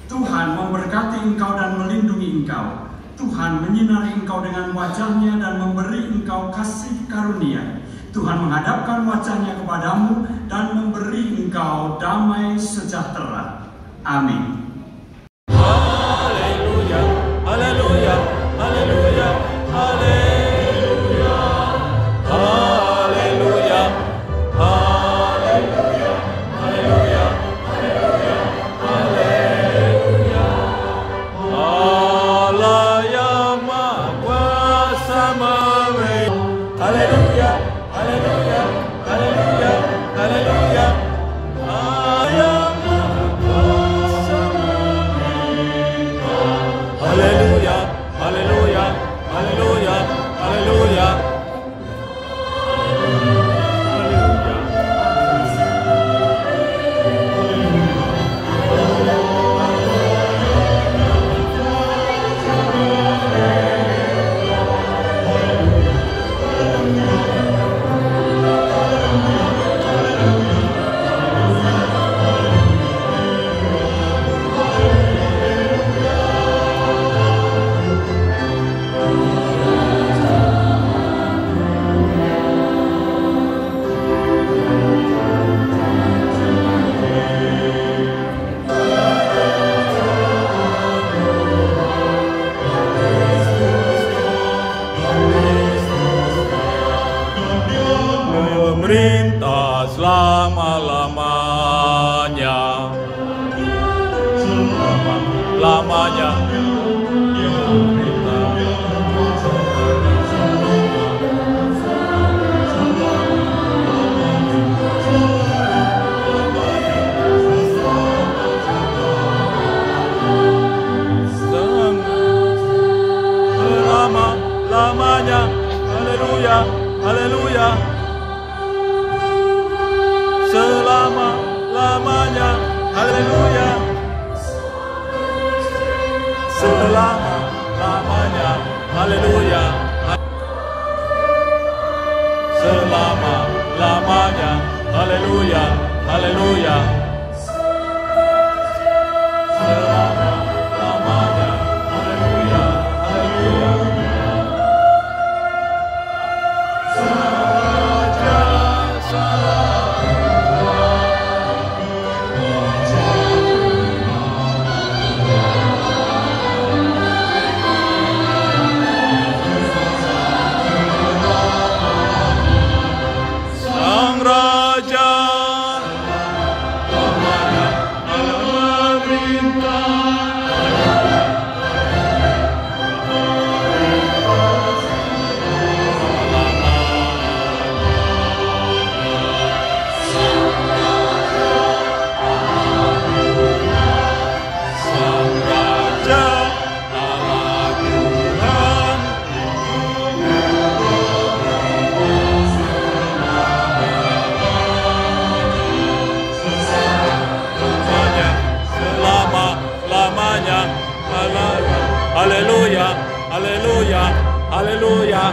Tuhan memberkati engkau dan melindungi engkau. Tuhan menyinari engkau dengan wajahnya dan memberi engkau kasih karunia. Tuhan menghadapkan wajahnya kepadamu dan memberi engkau damai sejahtera. Amin. Haleluya, haleluya, haleluya, haleluya, haleluya, haleluya, haleluya, haleluya, Allah yang Maha Kuasa memberi. Haleluya, haleluya, haleluya, haleluya. Haleluya, haleluya, haleluya, haleluya. Hallelujah. memerintah selama-lamanya. Selama-lamanya. Selama-lamanya. Haleluya, haleluya. Selama-lamanya. Haleluya. Selama-lamanya. Haleluya. Selama-lamanya. Haleluya. Haleluya. Selama-lamanya. Haleluya. Haleluya. Sang Raja Haleluya, haleluya, haleluya.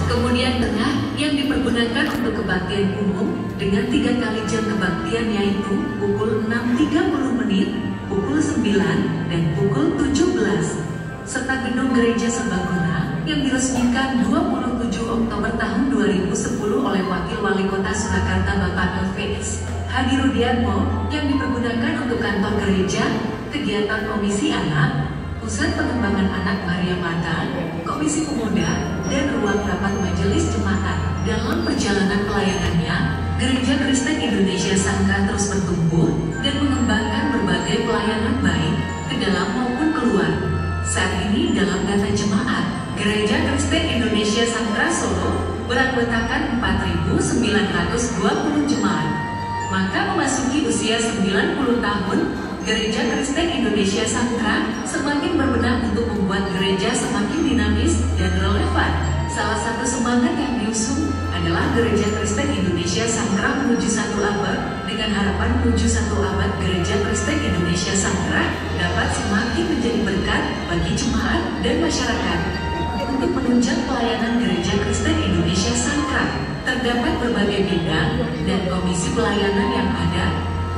Kemudian tengah yang dipergunakan untuk kebaktian umum dengan 3 kali jam kebaktian, yaitu pukul 6.30 menit, pukul 9 dan pukul 17, serta gedung gereja serbaguna yang diresmikan 27 Oktober tahun 2010 oleh Wakil Wali Kota Surakarta Bapak LVS Hadi Rudiatmo yang dipergunakan untuk kantor gereja, kegiatan komisi anak, pusat pengembangan anak Maria Mata, komisi pemuda, dan ruang rapat majelis jemaat. Dalam perjalanan pelayanannya, Gereja Kristen Indonesia Sangka terus bertumbuh dan mengembangkan berbagai pelayanan baik ke dalam maupun keluar. Saat ini dalam data jemaat, Gereja Kristen Indonesia Sangka Solo beranggotakan 4.920 jemaat. Maka memasuki usia 90 tahun, Gereja Kristen Indonesia Sangka semakin berbenah untuk membuat gereja semakin dinamis dan relevan. Salah satu semangat yang diusung adalah Gereja Kristen Indonesia Sangka menuju 1 abad, dengan harapan menuju 1 abad Gereja Kristen Indonesia Sangka dapat semakin menjadi berkat bagi jemaat dan masyarakat. Untuk menunjang pelayanan Gereja Kristen Indonesia Sangka, terdapat berbagai bidang dan komisi pelayanan yang ada.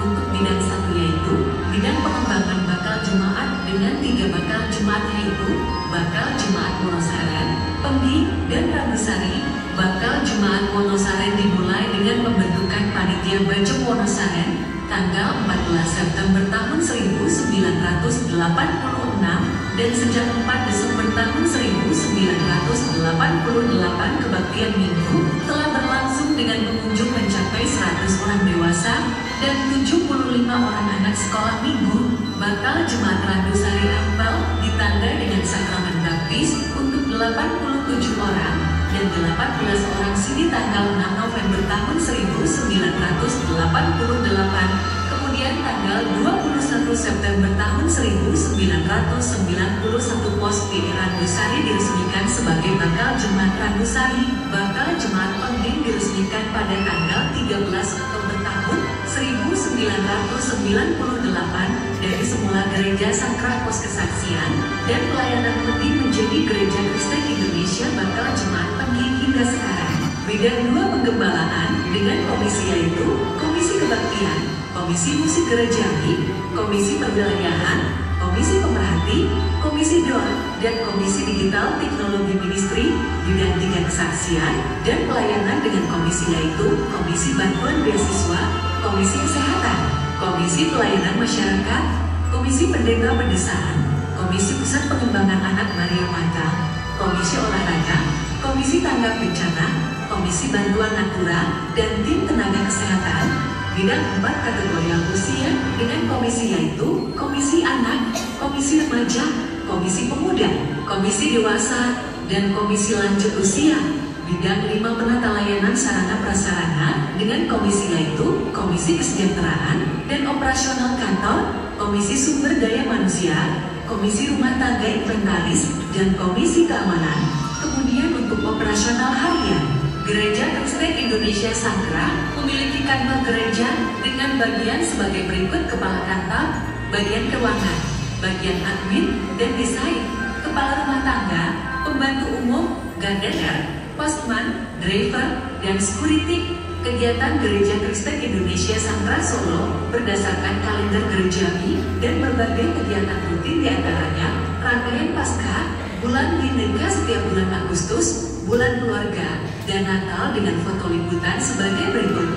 Untuk bidang 1 yaitu bidang pengembangan bakal jemaat dengan 3 bakal jemaat, yaitu bakal jemaat Wonosaren, Pembi, dan Rambusari. Bakal jemaat Wonosaren dimulai dengan pembentukan panitia Bajeng Wonosaren tanggal 14 September tahun 1986 dan sejak 4 Desember tahun 1988 kebaktian minggu telah berlangsung dengan pengunjung mencapai 100 orang dewasa dan 75 orang anak sekolah minggu. Bakal jemaat Randusari Ampel ditandai dengan sakramen baptis untuk 87 orang dan 18 orang sini tanggal 6 November tahun 1988. Kemudian tanggal 21 September tahun 1991 pos di Randusari diresmikan sebagai bakal jemaat Randusari. Bakal jemaat Pemdim diresmikan pada tanggal 13 Oktober tahun 1998 dari semula Gereja Sangkrah Pos Kesaksian dan pelayanan Pemdim menjadi Gereja Kristen Indonesia Bakal Jemaat Pemdim hingga sekarang. Bidang 2 penggembalaan dengan komisi yaitu Komisi Kebaktian, Komisi Musik Gerejawi, Komisi Perwilayahan, Komisi Pemerhati, Komisi Doa, dan Komisi Digital Teknologi Ministry, bidang 3 kesaksian dan pelayanan dengan komisi yaitu Komisi Bantuan Beasiswa, Komisi Kesehatan, Komisi Pelayanan Masyarakat, Komisi Pendeta Pedesaan, Komisi Pusat Pengembangan Anak Maria Mata, Komisi Olahraga, Komisi Tanggap Bencana, Komisi Bantuan Natura, dan Tim Tenaga Kesehatan, bidang 4 kategorial usia dengan komisi yaitu Komisi Anak, Komisi Remaja, Komisi Pemuda, Komisi Dewasa, dan Komisi Lanjut Usia, bidang 5 penata layanan sarana prasarana dengan komisi yaitu Komisi Kesejahteraan dan Operasional Kantor, Komisi Sumber Daya Manusia, Komisi Rumah Tangga Inventaris, dan Komisi Keamanan. Kemudian untuk operasional harian, Gereja Kristen Indonesia Sangkrah memiliki kantor gereja dengan bagian sebagai berikut: kepala kantor, bagian keuangan, bagian admin dan desain, kepala rumah tangga, pembantu umum, gardener, postman, driver, dan security. Kegiatan Gereja Kristen Indonesia Sangkrah Solo berdasarkan kalender gerejawi dan berbagai kegiatan rutin diantaranya rangkaian Paskah, bulan Bhinneka setiap bulan Agustus, bulan keluarga, dan Natal dengan foto liputan sebagai berikut.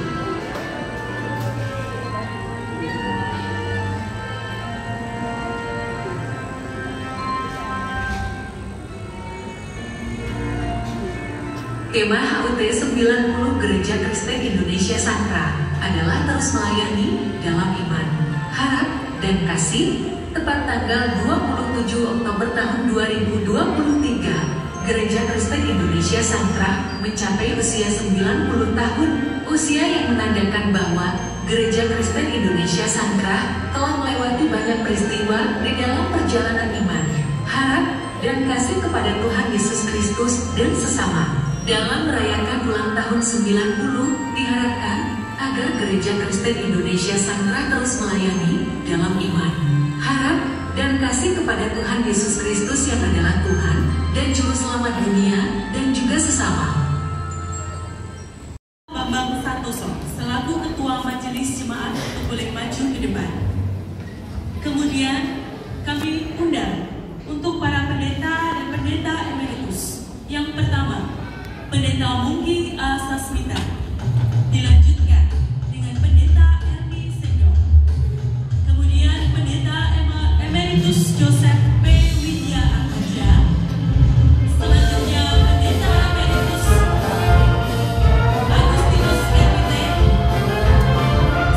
Tema HUT 90 Gereja Kristen Indonesia Sangkrah adalah terus melayani dalam iman, harap, dan kasih. Tepat tanggal 27 Oktober tahun 2023, Gereja Kristen Indonesia Sangkrah mencapai usia 90 tahun, usia yang menandakan bahwa Gereja Kristen Indonesia Sangkrah telah melewati banyak peristiwa di dalam perjalanan iman, harap, dan kasih kepada Tuhan Yesus Kristus dan sesama. Dalam merayakan ulang tahun 90, diharapkan agar Gereja Kristen Indonesia Sangkrah terus melayani dalam iman, harap, dan kasih kepada Tuhan Yesus Kristus yang adalah Tuhan dan Juru Selamat dunia dan juga sesama. Bambang Santoso selaku Ketua Majelis Jemaat boleh maju ke depan. Kemudian kami undang untuk para pendeta dan pendeta emeritus. Yang pertama, Pendeta Mungki A. Sasmita, dilanjutkan dengan Pendeta Erni Sendong, kemudian Pendeta Emeritus Joseph P. Widya Akadja, selanjutnya Pendeta Emeritus Agustinus Kepite,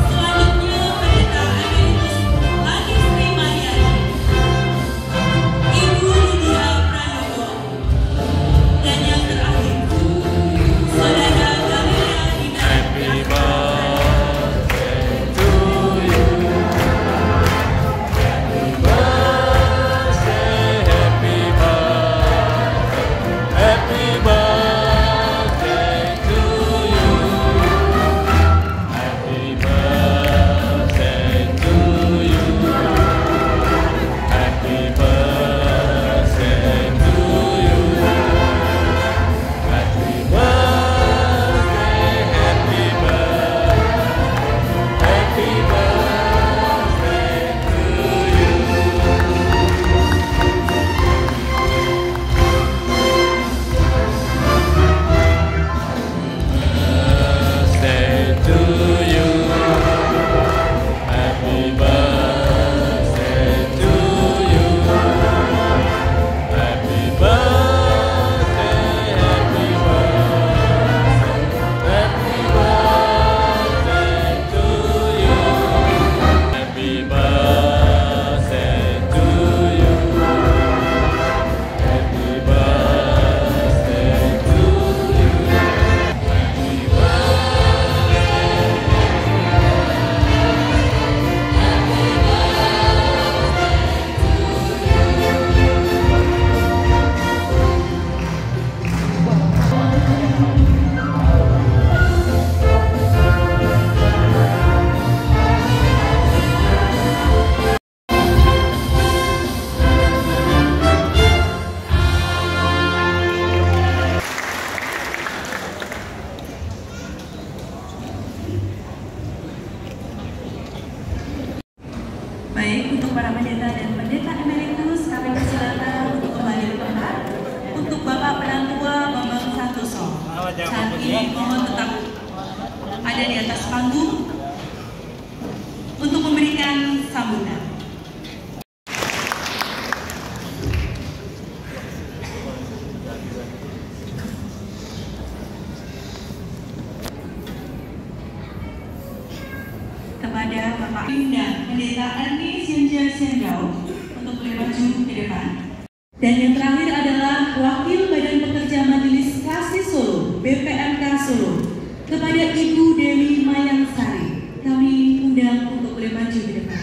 selanjutnya Pendeta Emeritus Ladistri Mariani, Ibu Lydia Prayogo, dan yang terakhir Saudara Galilea Dina. Baik, untuk para pendeta dan pendeta berada di atas panggung untuk memberikan sambutan. Kepada Bapak Bunda Pendeta Ernest Yunja Sendau untuk boleh maju ke depan. Dan yang terakhir adalah Wakil Badan Pekerja Majelis Kasih Solo, BPMK Solo, kepada Ibu Dewi Mayangsari. Kami undang untuk boleh maju ke depan.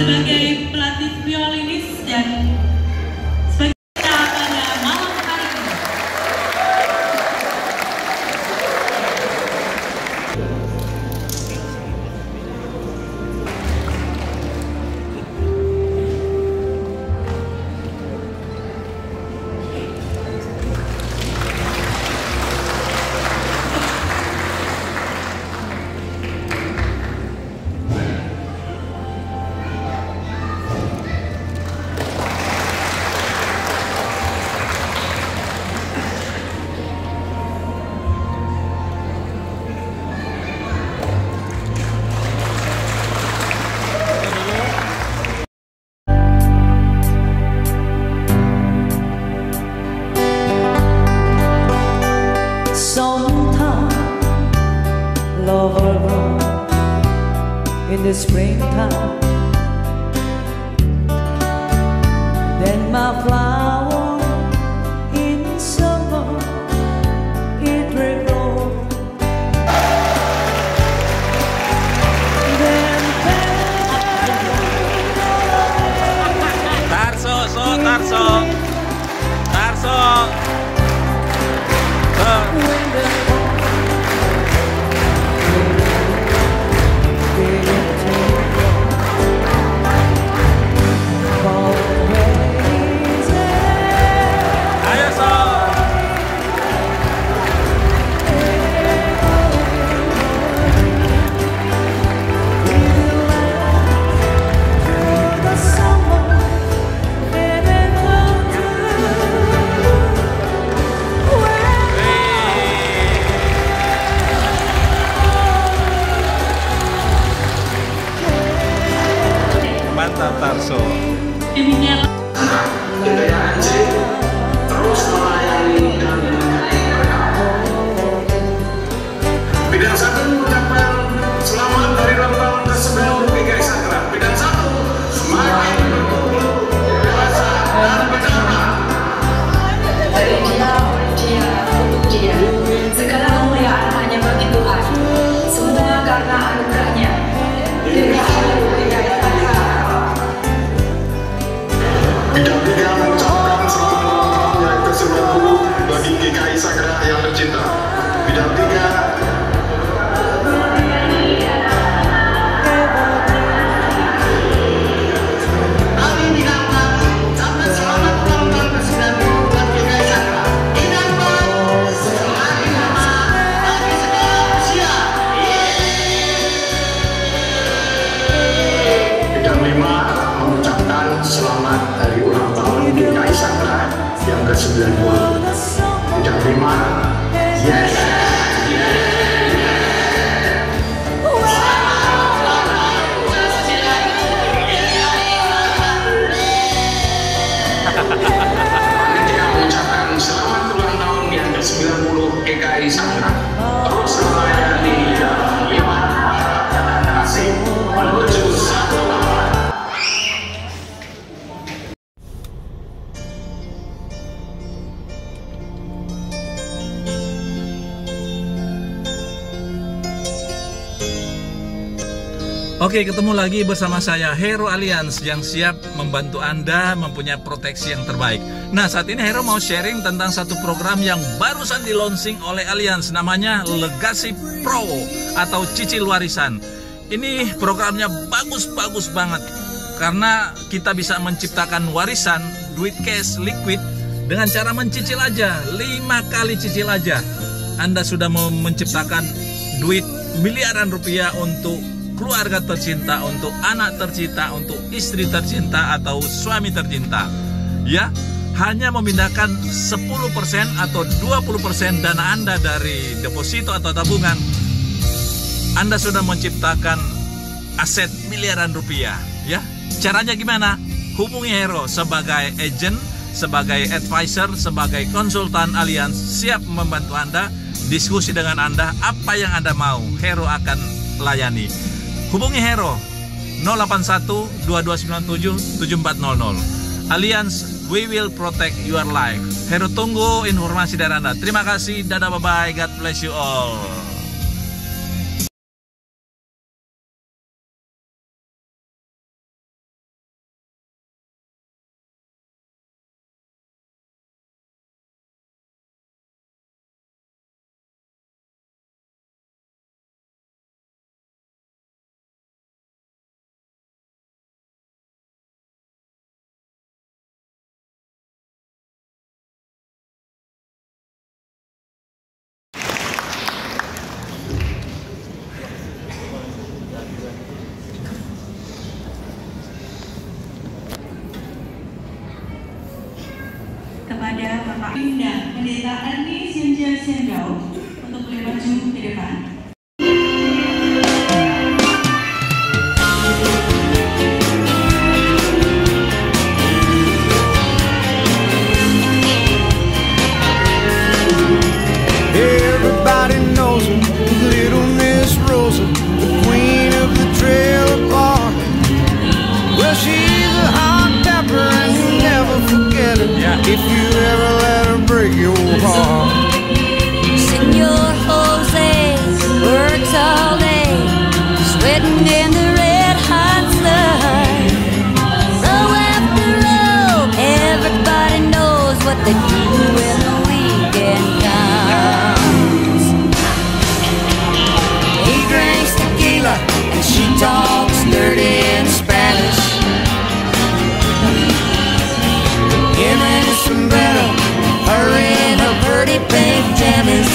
Sebagai pelatih violinis dan sebagai kita pada malam hari ini. Lover grow in the springtime, then my flower in summer it will grow. Then Tarso. Mantap Tarso. Demikian Hidayah NC terus melayani dan Bidang 1 mengucapkan selamat dari ulang tahun ke-90 GKI Sankra. Bidang 1 semakin bertumbuh dewasa dan berdampak. Dari dia, oleh dia, untuk dia, segala kemuliaan hanya bagi Tuhan. Semua karena anugerahnya. Dirgahayu GKI Sankra. Bidang 3 mengucapkan selamat ulang tahun yang ke-90 bagi GKI Sankra yang tercinta. Bidang 3 selamat hari ulang tahun GKI Sankra yang ke-90. Bidang 5, yes. Panitia mengucapkan selamat ulang tahun yang ke-90 GKI Sankra. Terus melayani dalam 5 kasih menuju 1 tahun. Oke, ketemu lagi bersama saya Hero Alliance yang siap membantu Anda mempunyai proteksi yang terbaik. Nah, saat ini Hero mau sharing tentang satu program yang barusan di launching oleh Alliance, namanya Legacy Pro atau cicil warisan. Ini programnya bagus-bagus banget karena kita bisa menciptakan warisan, duit cash, liquid dengan cara mencicil aja, 5 kali cicil aja. Anda sudah mau menciptakan duit miliaran rupiah untuk keluarga tercinta, untuk anak tercinta, untuk istri tercinta atau suami tercinta. Ya, hanya memindahkan 10% atau 20% dana Anda dari deposito atau tabungan, Anda sudah menciptakan aset miliaran rupiah. Ya, caranya gimana? Hubungi Hero sebagai agent, sebagai advisor, sebagai konsultan Alliance, siap membantu Anda, diskusi dengan Anda, apa yang Anda mau, Hero akan layani. Hubungi Hero 081 2297 7400. Alliance, we will protect your life. Hero tunggu informasi dari Anda. Terima kasih, dadah, bye-bye, God bless you all. Kepada Bapak Pindah Pendeta Ernie Sinja Sendau untuk boleh maju ke depan. Everybody knows her, Little Miss Rosa, the queen of the trailer park. Well, she's a hot pepper and you never forget her. If you ever let her break your heart. Senor Jose works all day, sweating in the red hot sun. Row after row, everybody knows what they do when the weekend comes. He drinks tequila and she talks dirty in Spanish. Him and his sombrero, her in her pretty pink jammies.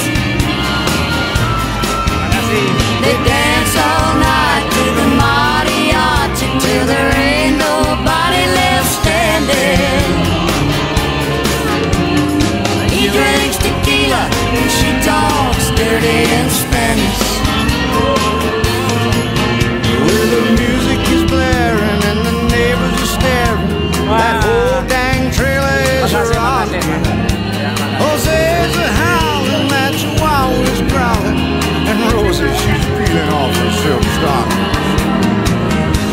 They dance all night to the mariachi till there ain't nobody left standing. He drinks tequila and she talks dirty in Spanish. Well, the music is blaring and the neighbors are staring. That whole dang trailer is rocking. Jose's a howling, that chihuahua's growling, and Rosie, she's peeling off her silk stockings.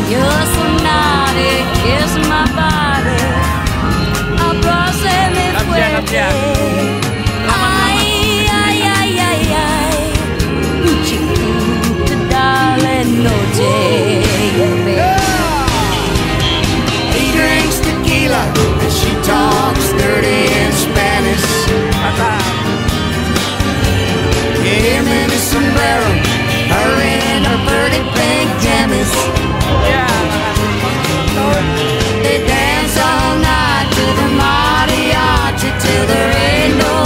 You're so naughty, kiss my body. Abrázame fuerte. Ay, ay, ay, ay, ay. Chiquita, darling, noche. He drinks tequila and she talks dirty in Spanish. Him in his sombrero, her in her pretty pink jammies. They dance all night to the mariachi till there ain't no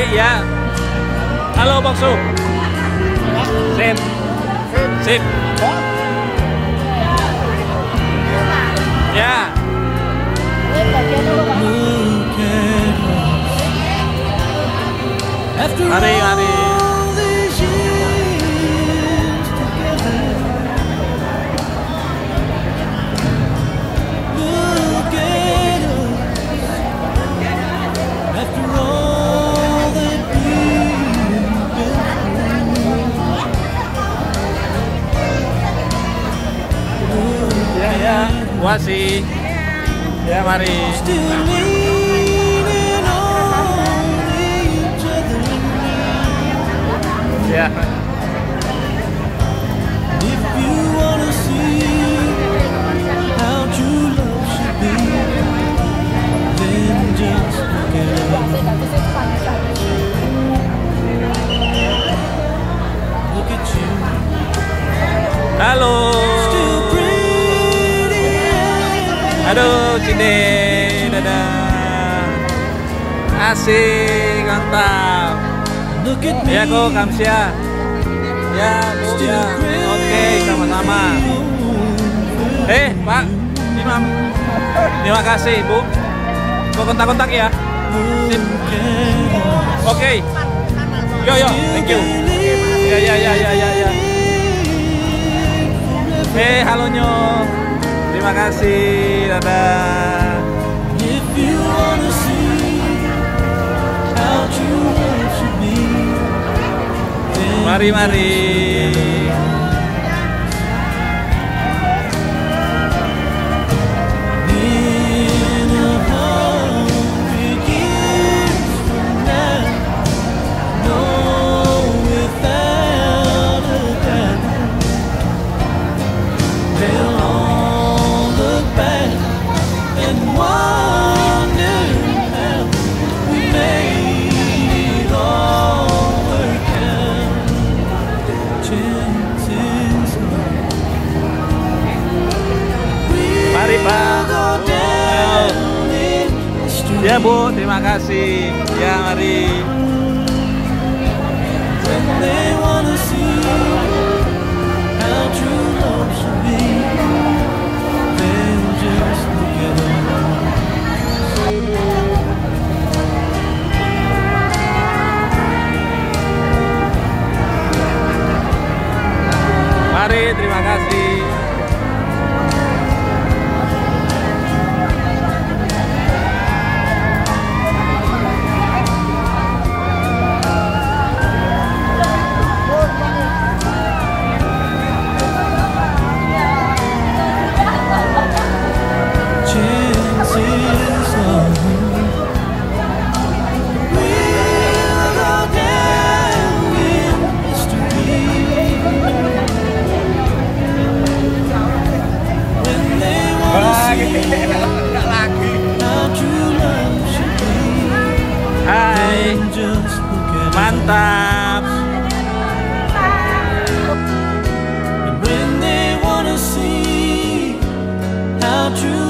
kasih ya. Halo Boksu. Sip. Sip. Ya. Mari, mari. Wasi, ya mari. Ya. Halo. Aduh, Cinde, dadah. Asik, mantap. Ya kok, Kamsia. Ya, Bu, ya. Oke, sama-sama. Pak, Imam. Terima kasih, Bu. Kok kontak-kontak ya? Sip. Oke. Yo, thank you. Ya. Halo Nyo. Terima kasih, dadah. Mari. Ya Bu, terima kasih. Ya mari. Mari, terima kasih. Hai, mantap. And when they wanna see how true